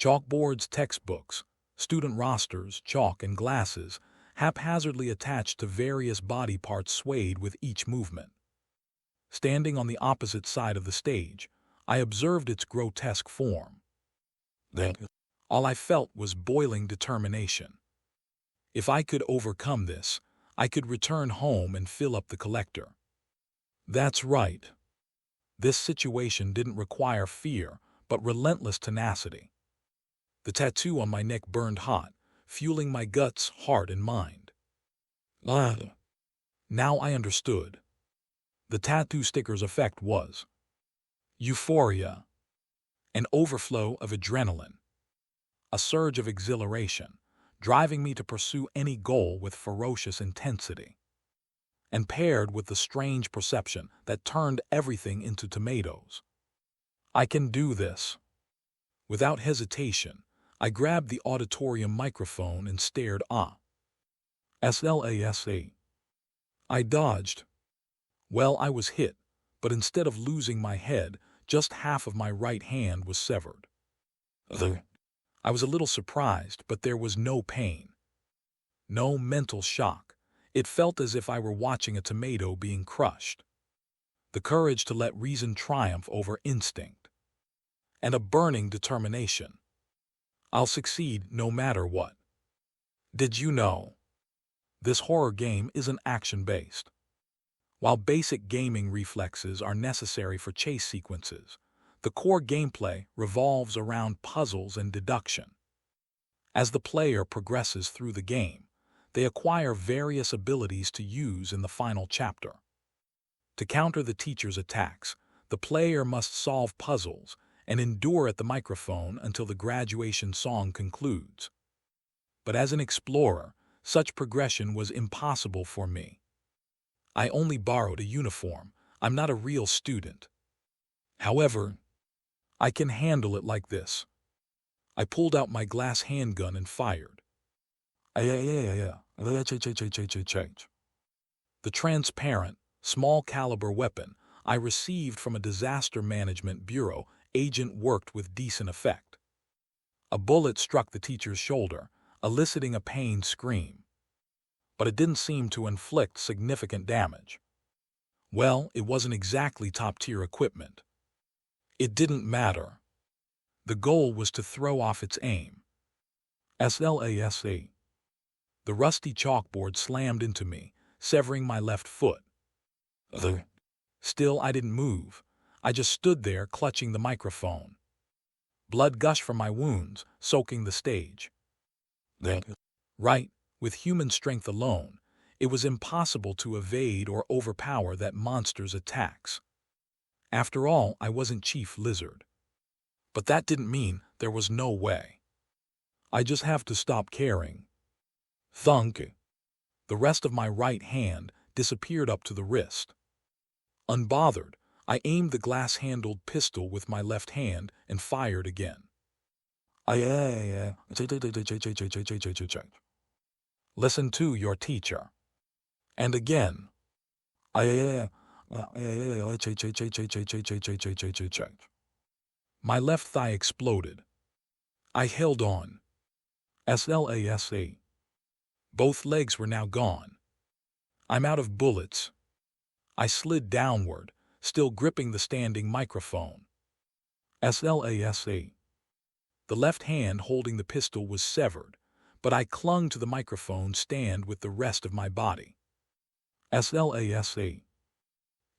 Speaker 2: Chalkboards, textbooks, student rosters, chalk, and glasses, haphazardly attached to various body parts swayed with each movement. Standing on the opposite side of the stage, I observed its grotesque form. All I felt was boiling determination. If I could overcome this, I could return home and fill up the collector. That's right. This situation didn't require fear, but relentless tenacity. The tattoo on my neck burned hot, fueling my guts, heart, and mind. Now I understood. The tattoo sticker's effect was euphoria, an overflow of adrenaline, a surge of exhilaration, driving me to pursue any goal with ferocious intensity, and paired with the strange perception that turned everything into tomatoes. I can do this. Without hesitation, I grabbed the auditorium microphone and stared SLASA. I dodged. Well, I was hit, but instead of losing my head, just half of my right hand was severed. I was a little surprised, but there was no pain. No mental shock. It felt as if I were watching a tomato being crushed. The courage to let reason triumph over instinct. And a burning determination. I'll succeed no matter what. Did you know? This horror game isn't action-based. While basic gaming reflexes are necessary for chase sequences, the core gameplay revolves around puzzles and deduction. As the player progresses through the game, they acquire various abilities to use in the final chapter. To counter the teacher's attacks, the player must solve puzzles and endure at the microphone until the graduation song concludes. But as an explorer, such progression was impossible for me. I only borrowed a uniform. I'm not a real student. However, I can handle it like this. I pulled out my glass handgun and fired. The transparent, small-caliber weapon I received from a disaster management bureau agent worked with decent effect. A bullet struck the teacher's shoulder, eliciting a pained scream. But it didn't seem to inflict significant damage. Well, it wasn't exactly top-tier equipment. It didn't matter. The goal was to throw off its aim. SLASA. The rusty chalkboard slammed into me, severing my left foot. Still, I didn't move. I just stood there clutching the microphone. Blood gushed from my wounds, soaking the stage. Right, with human strength alone, it was impossible to evade or overpower that monster's attacks. After all, I wasn't Chief Lizard. But that didn't mean there was no way. I just have to stop caring. Thunk. The rest of my right hand disappeared up to the wrist. Unbothered, I aimed the glass-handled pistol with my left hand and fired again. Listen to your teacher. And again. My left thigh exploded. I held on. SLASA. Both legs were now gone. I'm out of bullets. I slid downward, still gripping the standing microphone. SLASA. The left hand holding the pistol was severed, but I clung to the microphone stand with the rest of my body. SLASA.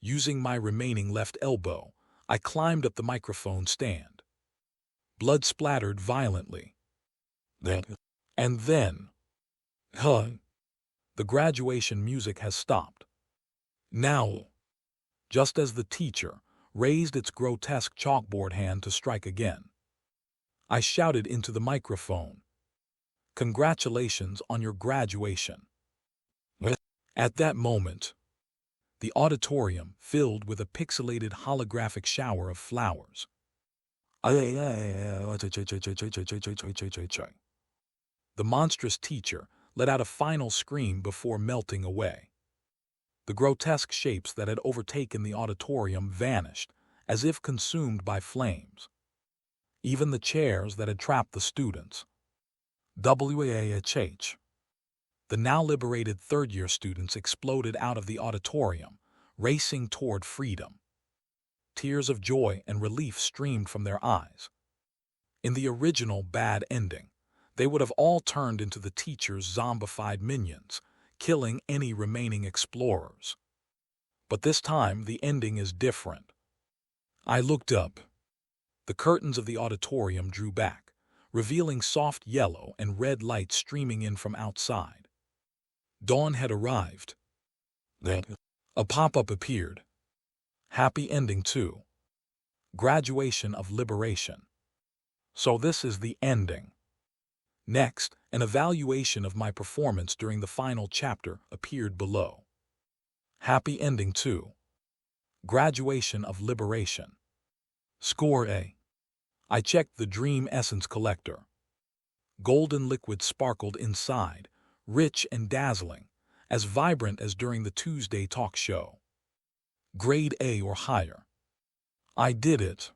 Speaker 2: Using my remaining left elbow, I climbed up the microphone stand. Blood splattered violently. And then, the graduation music has stopped. Now, just as the teacher raised its grotesque chalkboard hand to strike again, I shouted into the microphone, "Congratulations on your graduation." At that moment, the auditorium filled with a pixelated holographic shower of flowers. The monstrous teacher let out a final scream before melting away. The grotesque shapes that had overtaken the auditorium vanished, as if consumed by flames. Even the chairs that had trapped the students. WAHH. The now liberated third-year students exploded out of the auditorium, racing toward freedom. Tears of joy and relief streamed from their eyes. In the original bad ending, they would have all turned into the teacher's zombified minions, killing any remaining explorers. But this time, the ending is different. I looked up. The curtains of the auditorium drew back, revealing soft yellow and red light streaming in from outside. Dawn had arrived. A pop-up appeared. Happy ending too. Graduation of liberation. So this is the ending. Next, an evaluation of my performance during the final chapter appeared below. Happy ending too. Graduation of liberation. Score A. I checked the Dream Essence Collector. Golden liquid sparkled inside, rich and dazzling, as vibrant as during the Tuesday talk show. Grade A or higher. I did it.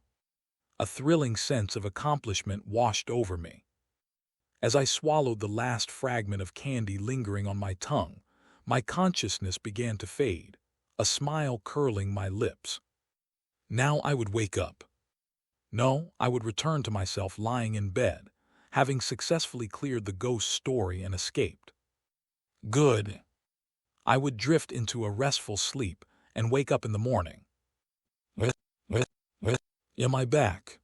Speaker 2: A thrilling sense of accomplishment washed over me. As I swallowed the last fragment of candy lingering on my tongue, my consciousness began to fade, a smile curling my lips. Now I would wake up. No, I would return to myself lying in bed, having successfully cleared the ghost story and escaped. Good. I would drift into a restful sleep and wake up in the morning. Am I back?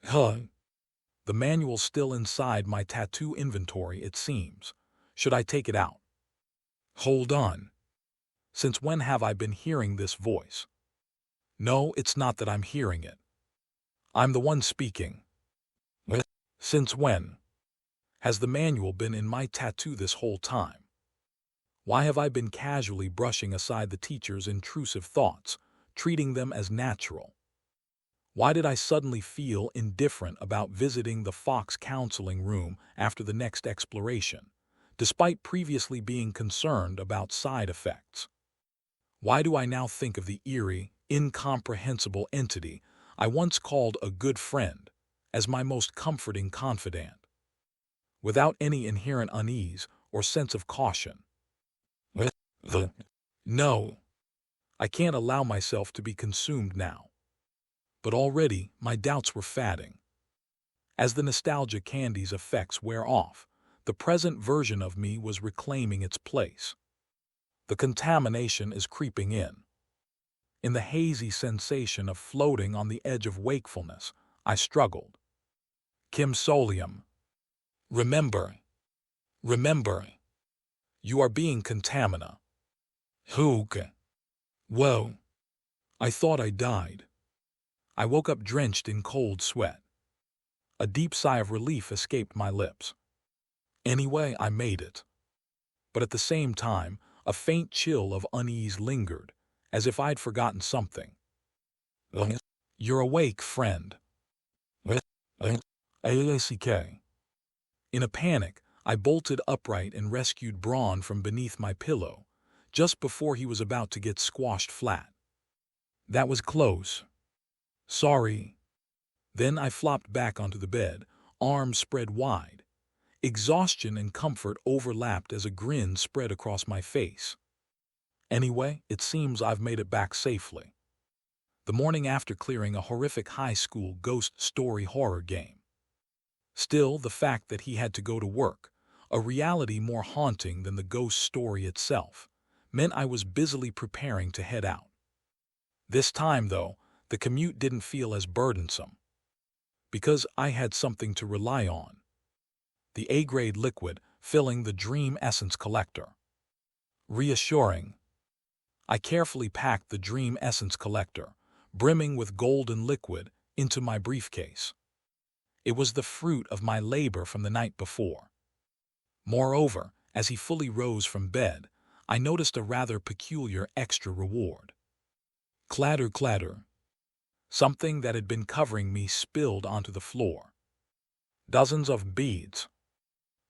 Speaker 2: The manual's still inside my tattoo inventory, it seems. Should I take it out? Hold on. Since when have I been hearing this voice? No, it's not that I'm hearing it. I'm the one speaking. Since when? Has the manual been in my tattoo this whole time? Why have I been casually brushing aside the teacher's intrusive thoughts, treating them as natural? Why did I suddenly feel indifferent about visiting the Fox counseling room after the next exploration, despite previously being concerned about side effects? Why do I now think of the eerie, incomprehensible entity I once called a good friend as my most comforting confidant, without any inherent unease or sense of caution? No, I can't allow myself to be consumed now. But already my doubts were fading. As the nostalgia candy's effects wear off, the present version of me was reclaiming its place. The contamination is creeping in. In the hazy sensation of floating on the edge of wakefulness, I struggled. Kim Solium. Remember. Remember. You are being contamina. Hook. Whoa. I thought I died. I woke up drenched in cold sweat. A deep sigh of relief escaped my lips. Anyway, I made it. But at the same time, a faint chill of unease lingered, as if I'd forgotten something. You're awake, friend. AACK. In a panic, I bolted upright and rescued Braun from beneath my pillow, just before he was about to get squashed flat. That was close. Sorry. Then I flopped back onto the bed, arms spread wide. Exhaustion and comfort overlapped as a grin spread across my face. Anyway, it seems I've made it back safely. The morning after clearing a horrific high school ghost story horror game. Still, the fact that he had to go to work, a reality more haunting than the ghost story itself, meant I was busily preparing to head out. This time, though, the commute didn't feel as burdensome. Because I had something to rely on. The A-grade liquid filling the Dream Essence collector. Reassuring. I carefully packed the Dream Essence collector, brimming with golden liquid, into my briefcase. It was the fruit of my labor from the night before. Moreover, as he fully rose from bed, I noticed a rather peculiar extra reward. Clatter, clatter. Something that had been covering me spilled onto the floor. Dozens of beads.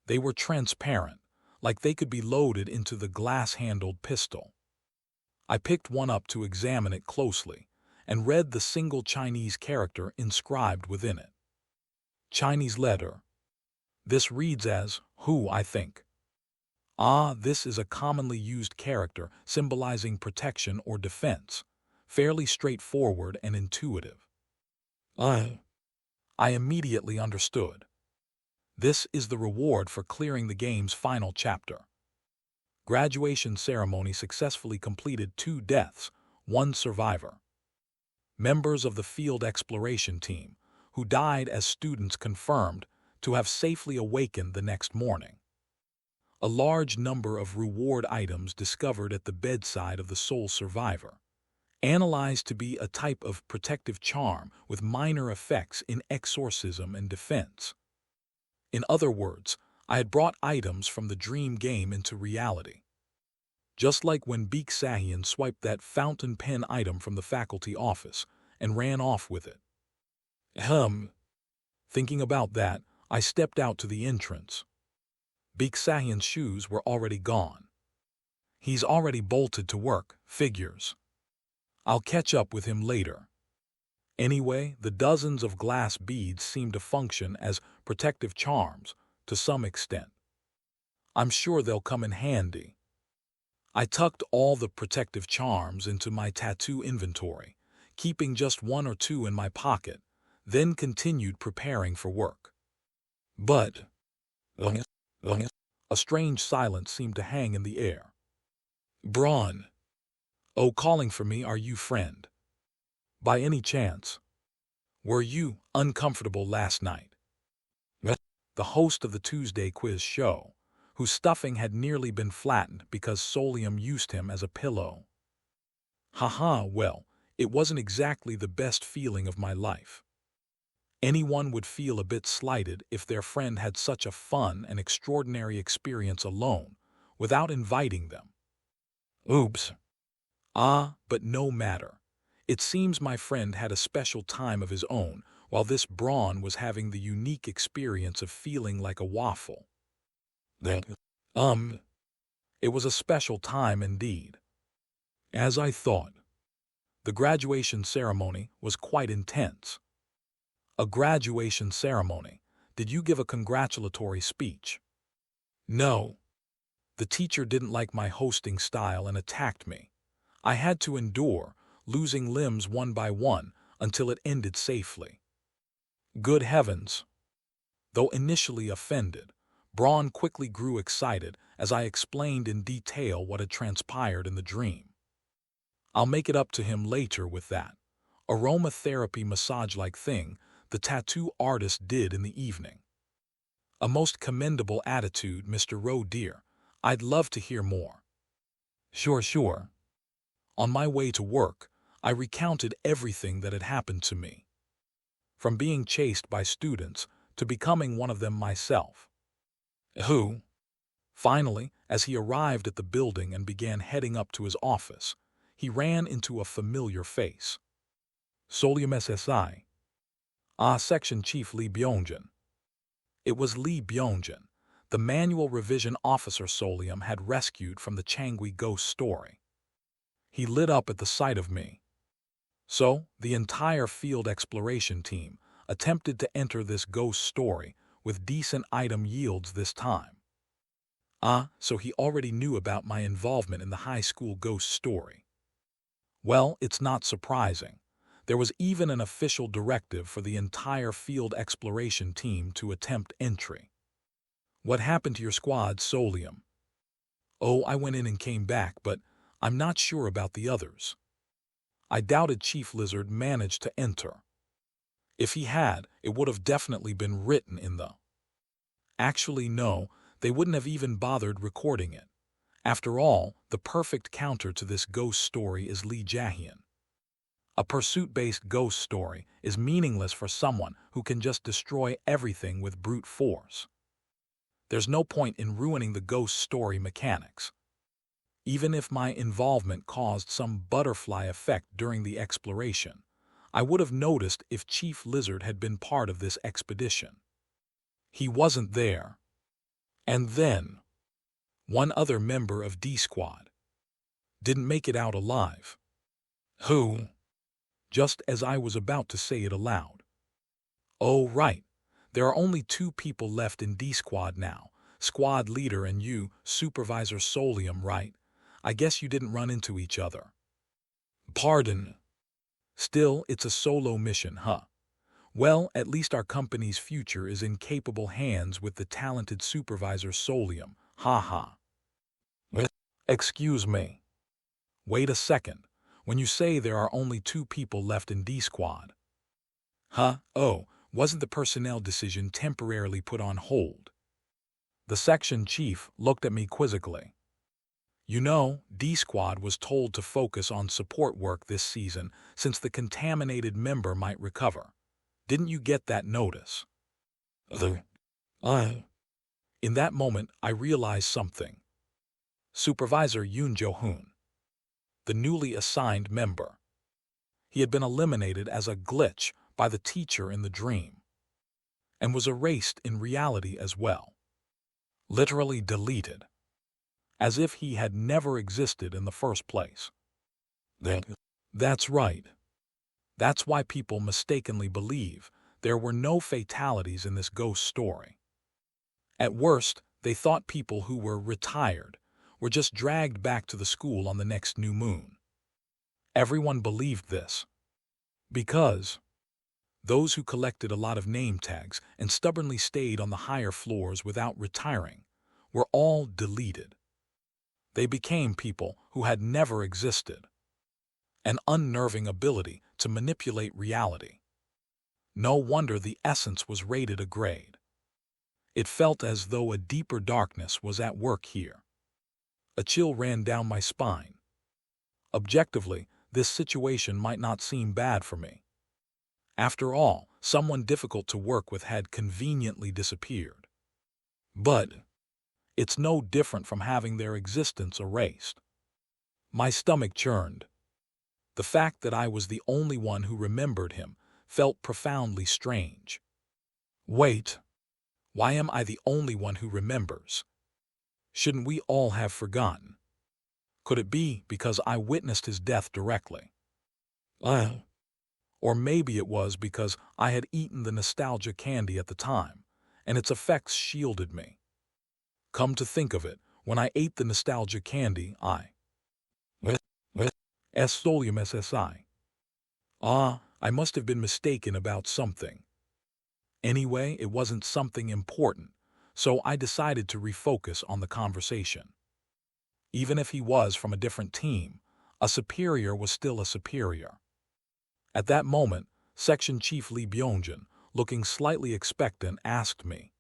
Speaker 2: They were transparent, like they could be loaded into the glass-handled pistol. I picked one up to examine it closely and read the single Chinese character inscribed within it. Chinese letter. This reads as, Hu, I think. Ah, this is a commonly used character symbolizing protection or defense, fairly straightforward and intuitive. I immediately understood. This is the reward for clearing the game's final chapter. Graduation ceremony successfully completed 2 deaths, 1 survivor. Members of the field exploration team, who died as students confirmed to have safely awakened the next morning. A large number of reward items discovered at the bedside of the sole survivor, analyzed to be a type of protective charm with minor effects in exorcism and defense. In other words, I had brought items from the dream game into reality. Just like when Beek Sahian swiped that fountain pen item from the faculty office and ran off with it. Thinking about that, I stepped out to the entrance. Beek Sahian's shoes were already gone. He's already bolted to work, figures. I'll catch up with him later. Anyway, the dozens of glass beads seem to function as protective charms to some extent. I'm sure they'll come in handy. I tucked all the protective charms into my tattoo inventory, keeping just 1 or 2 in my pocket, then continued preparing for work. But a strange silence seemed to hang in the air. Braun. Oh, calling for me, are you, friend? By any chance? Were you uncomfortable last night? The host of the Tuesday quiz show, whose stuffing had nearly been flattened because Solium used him as a pillow. Haha, well, it wasn't exactly the best feeling of my life. Anyone would feel a bit slighted if their friend had such a fun and extraordinary experience alone, without inviting them. Oops. Ah, but no matter. It seems my friend had a special time of his own, while this Braun was having the unique experience of feeling like a waffle. It was a special time indeed. As I thought. The graduation ceremony was quite intense. A graduation ceremony. Did you give a congratulatory speech? No. The teacher didn't like my hosting style and attacked me. I had to endure, losing limbs one by one until it ended safely. Good heavens! Though initially offended, Braun quickly grew excited as I explained in detail what had transpired in the dream. I'll make it up to him later with that aromatherapy massage-like thing the tattoo artist did in the evening. A most commendable attitude, Mr. Rowe dear. I'd love to hear more. Sure. On my way to work, I recounted everything that had happened to me. From being chased by students to becoming one of them myself. Who? Finally, as he arrived at the building and began heading up to his office, he ran into a familiar face. Solium SSI. Section Chief Lee Byongjin. It was Lee Byongjin, the manual revision officer Solium had rescued from the Changui ghost story. He lit up at the sight of me. So, the entire field exploration team attempted to enter this ghost story with decent item yields this time. So he already knew about my involvement in the high school ghost story. Well, it's not surprising. There was even an official directive for the entire field exploration team to attempt entry. What happened to your squad, Solium? Oh, I went in and came back, but I'm not sure about the others. I doubted Chief Lizard managed to enter. If he had, it would have definitely been written in the... Actually, no, they wouldn't have even bothered recording it. After all, the perfect counter to this ghost story is Lee Jahian. A pursuit-based ghost story is meaningless for someone who can just destroy everything with brute force. There's no point in ruining the ghost story mechanics. Even if my involvement caused some butterfly effect during the exploration, I would have noticed if Chief Lizard had been part of this expedition. He wasn't there. And then, one other member of D Squad didn't make it out alive. Who? Just as I was about to say it aloud. Oh, right. There are only 2 people left in D Squad now, Squad Leader and you, Supervisor Solium, right? I guess you didn't run into each other. Pardon. Still, it's a solo mission, huh? Well, at least our company's future is in capable hands with the talented Supervisor Solium, ha. Excuse me. Wait a second. When you say there are only 2 people left in D Squad. Oh, wasn't the personnel decision temporarily put on hold? The section chief looked at me quizzically. You know, D Squad was told to focus on support work this season since the contaminated member might recover. Didn't you get that notice? In that moment, I realized something. Supervisor Yoon Jo-hoon, the newly assigned member. He had been eliminated as a glitch by the teacher in the dream, and was erased in reality as well. Literally deleted, as if he had never existed in the first place. That's right. That's why people mistakenly believe there were no fatalities in this ghost story. At worst, they thought people who were retired were just dragged back to the school on the next new moon. Everyone believed this. Because those who collected a lot of name tags and stubbornly stayed on the higher floors without retiring were all deleted. They became people who had never existed. An unnerving ability to manipulate reality. No wonder the essence was rated a grade. It felt as though a deeper darkness was at work here. A chill ran down my spine. Objectively, this situation might not seem bad for me. After all, someone difficult to work with had conveniently disappeared. But it's no different from having their existence erased. My stomach churned. The fact that I was the only one who remembered him felt profoundly strange. Wait, why am I the only one who remembers? Shouldn't we all have forgotten? Could it be because I witnessed his death directly? Or maybe it was because I had eaten the nostalgia candy at the time, and its effects shielded me. Come to think of it, when I ate the nostalgia candy, I Solium SSI. I must have been mistaken about something. Anyway, it wasn't something important, so I decided to refocus on the conversation. Even if he was from a different team, A superior was still a superior. At that moment, Section Chief Lee Byung-jin, looking slightly expectant, asked me,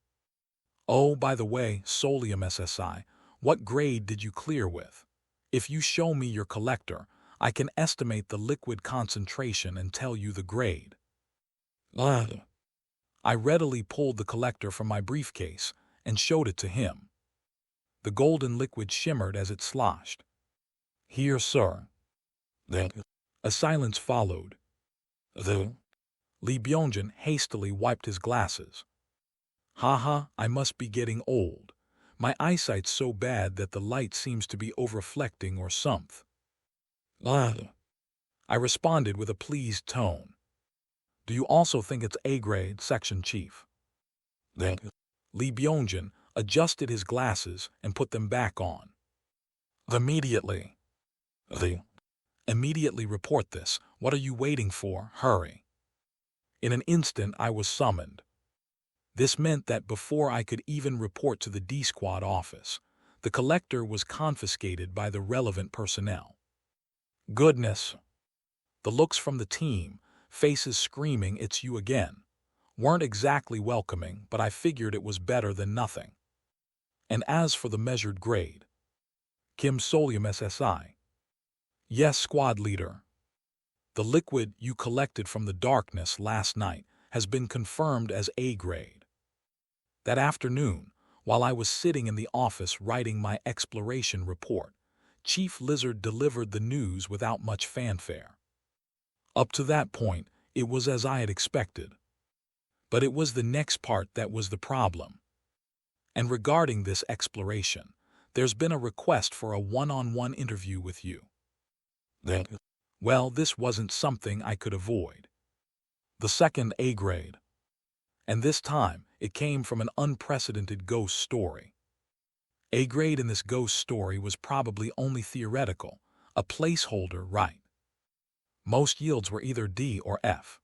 Speaker 2: "Oh, by the way, Solium SSI, what grade did you clear with? If you show me your collector, I can estimate the liquid concentration and tell you the grade." I readily pulled the collector from my briefcase and showed it to him. The golden liquid shimmered as it sloshed. "Here, sir." A silence followed. Lee Byung-jin hastily wiped his glasses. "Haha, I must be getting old. My eyesight's so bad that the light seems to be over-reflecting or something." I responded with a pleased tone. "Do you also think it's A grade, Section Chief?" Lee Byung-jin adjusted his glasses and put them back on. "Immediately." "Immediately report this. What are you waiting for? Hurry." In an instant, I was summoned. This meant that before I could even report to the D-Squad office, the collector was confiscated by the relevant personnel. Goodness! The looks from the team, faces screaming, "It's you again," weren't exactly welcoming, but I figured it was better than nothing. And as for the measured grade, Kim Solium SSI. "Yes, squad leader. The liquid you collected from the darkness last night has been confirmed as A grade. That afternoon, while I was sitting in the office writing my exploration report, Chief Lizard delivered the news without much fanfare. Up to that point, it was as I had expected. But it was the next part that was the problem. And regarding this exploration, there's been a request for a one-on-one interview with you." Well, this wasn't something I could avoid. The second A grade. And this time, it came from an unprecedented ghost story. A grade in this ghost story was probably only theoretical, a placeholder, right? Most yields were either D or F.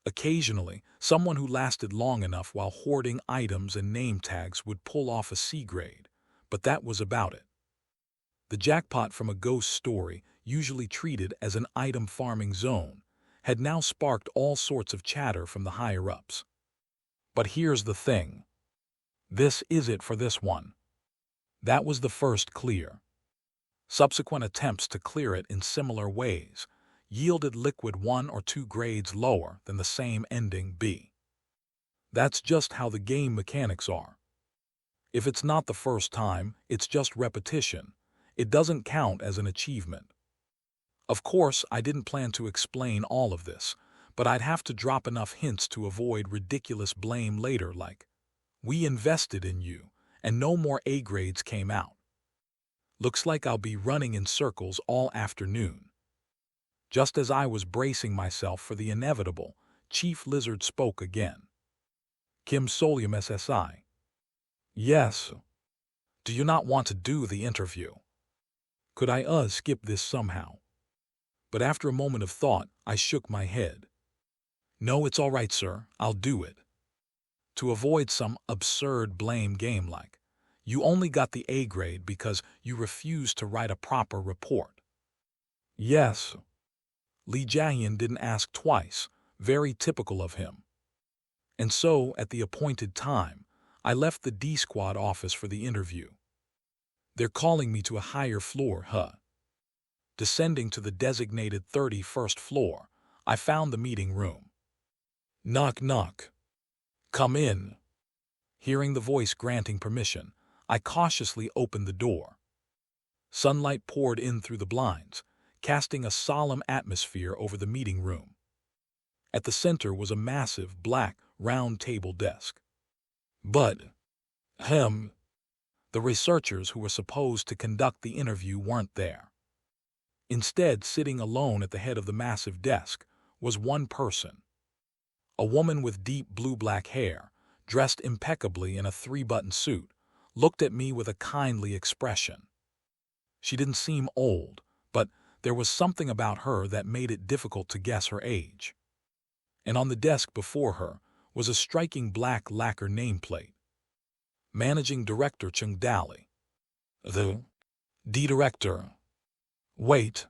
Speaker 2: Occasionally, someone who lasted long enough while hoarding items and name tags would pull off a C grade, but that was about it. The jackpot from a ghost story, usually treated as an item farming zone, had now sparked all sorts of chatter from the higher-ups. But here's the thing. This is it for this one. That was the first clear. Subsequent attempts to clear it in similar ways yielded liquid 1 or 2 grades lower than the same ending B. That's just how the game mechanics are. If it's not the first time, it's just repetition. It doesn't count as an achievement. Of course, I didn't plan to explain all of this, but I'd have to drop enough hints to avoid ridiculous blame later, like, "We invested in you, and no more A grades came out." Looks like I'll be running in circles all afternoon. Just as I was bracing myself for the inevitable, Chief Lizard spoke again. "Kim Solium SSI. Yes. Do you not want to do the interview? Could I skip this somehow?" But after a moment of thought, I shook my head. "No, it's all right, sir. I'll do it." To avoid some absurd blame game like, "You only got the A grade because you refused to write a proper report." Yes. Lee Jae-hyun didn't ask twice, very typical of him. And so, at the appointed time, I left the D-Squad office for the interview. They're calling me to a higher floor, huh? Descending to the designated 31st floor, I found the meeting room. Knock, knock. "Come in." Hearing the voice granting permission, I cautiously opened the door. Sunlight poured in through the blinds, casting a solemn atmosphere over the meeting room. At the center was a massive, black, round table desk. But, the researchers who were supposed to conduct the interview weren't there. Instead, sitting alone at the head of the massive desk was one person. A woman with deep blue-black hair, dressed impeccably in a 3-button suit, looked at me with a kindly expression. She didn't seem old, but there was something about her that made it difficult to guess her age. And on the desk before her was a striking black lacquer nameplate. Managing Director Chung Dali. The D Director. Wait,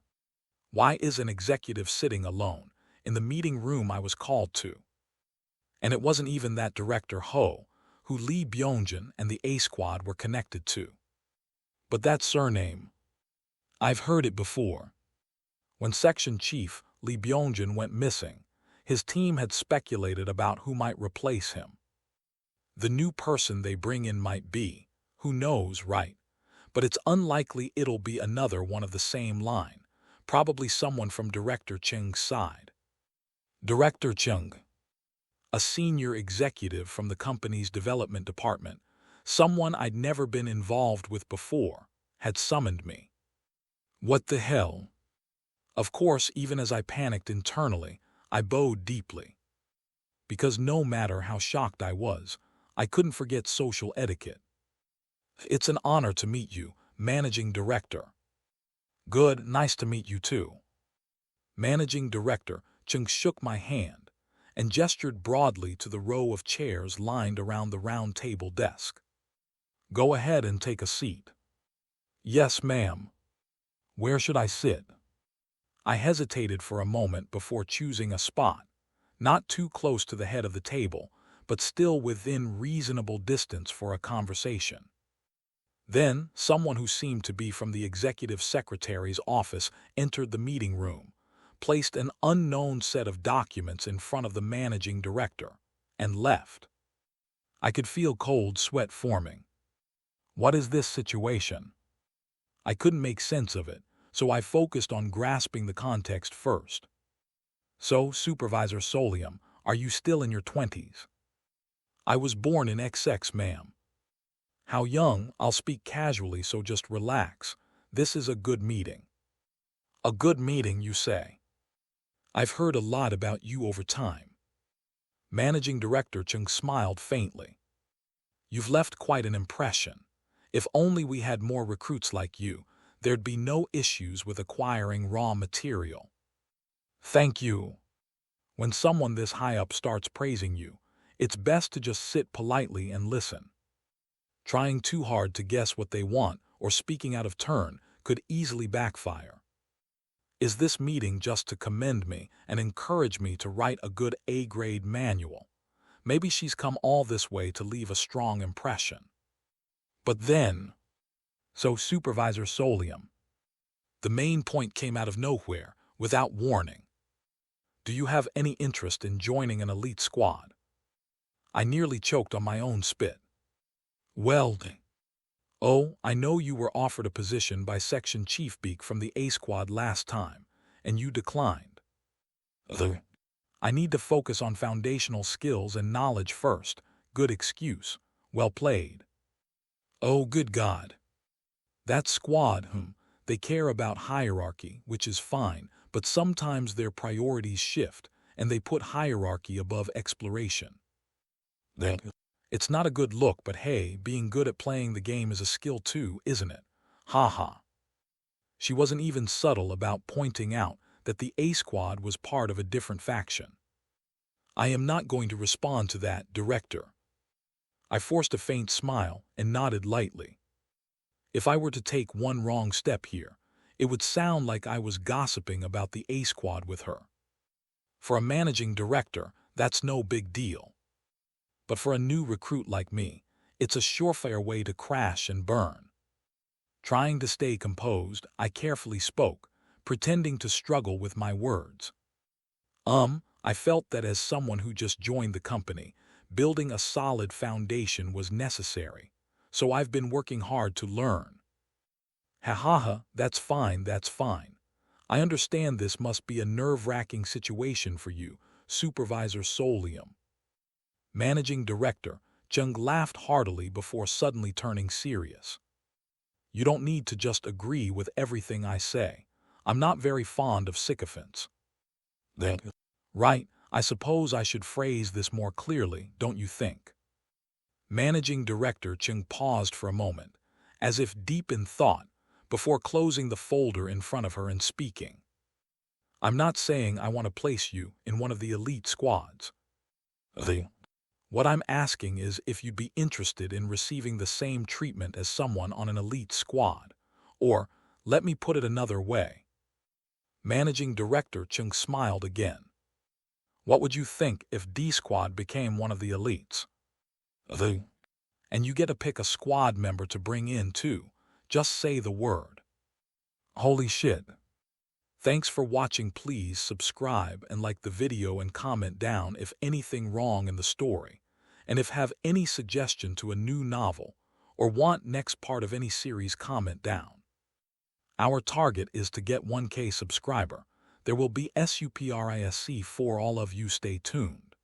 Speaker 2: Why is an executive sitting alone in the meeting room I was called to? And it wasn't even that Director Ho, who Lee Byung-jun and the A Squad were connected to. But that surname, I've heard it before. When Section Chief Lee Byung-jun went missing, his team had speculated about who might replace him. The new person they bring in might be, who knows, right? But it's unlikely it'll be another one of the same line, probably someone from Director Chung's side. Director Chung, a senior executive from the company's development department, someone I'd never been involved with before, had summoned me. What the hell? Of course, even as I panicked internally, I bowed deeply. Because no matter how shocked I was, I couldn't forget social etiquette. It's an honor to meet you, Managing Director. Good, nice to meet you too. Managing Director Chung shook my hand and gestured broadly to the row of chairs lined around the round table desk. Go ahead and take a seat. Yes, ma'am. Where should I sit? I hesitated for a moment before choosing a spot, not too close to the head of the table, but still within reasonable distance for a conversation. Then, someone who seemed to be from the executive secretary's office entered the meeting room, placed an unknown set of documents in front of the managing director, and left. I could feel cold sweat forming. What is this situation? I couldn't make sense of it, so I focused on grasping the context first. So, Supervisor Solium, are you still in your 20s? I was born in XX, ma'am. How young? I'll speak casually, so just relax. This is a good meeting. A good meeting, you say? I've heard a lot about you over time. Managing Director Chung smiled faintly. You've left quite an impression. If only we had more recruits like you, there'd be no issues with acquiring raw material. Thank you. When someone this high up starts praising you, it's best to just sit politely and listen. Trying too hard to guess what they want or speaking out of turn could easily backfire. Is this meeting just to commend me and encourage me to write a good A-grade manual? Maybe she's come all this way to leave a strong impression. But then, so Supervisor Solium, the main point came out of nowhere, without warning. Do you have any interest in joining an elite squad? I nearly choked on my own spit. Well, oh, I know you were offered a position by Section Chief Beak from the A Squad last time, and you declined. I need to focus on foundational skills and knowledge first. Good excuse. Well played. Oh, good God. That squad, they care about hierarchy, which is fine, but sometimes their priorities shift, and they put hierarchy above exploration. It's not a good look, but hey, being good at playing the game is a skill too, isn't it? Ha ha. She wasn't even subtle about pointing out that the A Squad was part of a different faction. I am not going to respond to that, Director. I forced a faint smile and nodded lightly. If I were to take one wrong step here, it would sound like I was gossiping about the A Squad with her. For a managing director, that's no big deal. But for a new recruit like me, it's a surefire way to crash and burn. Trying to stay composed, I carefully spoke, pretending to struggle with my words. I felt that as someone who just joined the company, building a solid foundation was necessary, so I've been working hard to learn. Ha ha ha, that's fine, that's fine. I understand this must be a nerve-wracking situation for you, Supervisor Solium. Managing Director Chung laughed heartily before suddenly turning serious. You don't need to just agree with everything I say. I'm not very fond of sycophants. Right, I suppose I should phrase this more clearly, don't you think? Managing Director Chung paused for a moment, as if deep in thought, before closing the folder in front of her and speaking. I'm not saying I want to place you in one of the elite squads. What I'm asking is if you'd be interested in receiving the same treatment as someone on an elite squad. Or, let me put it another way. Managing Director Chung smiled again. What would you think if D-Squad became one of the elites? And you get to pick a squad member to bring in too. Just say the word. Holy shit. Thanks for watching. Please subscribe and like the video and comment down if anything wrong in the story. And if have any suggestion to a new novel or want next part of any series, comment down. Our target is to get 1K subscriber. There will be SUPRISC for all of you. Stay tuned.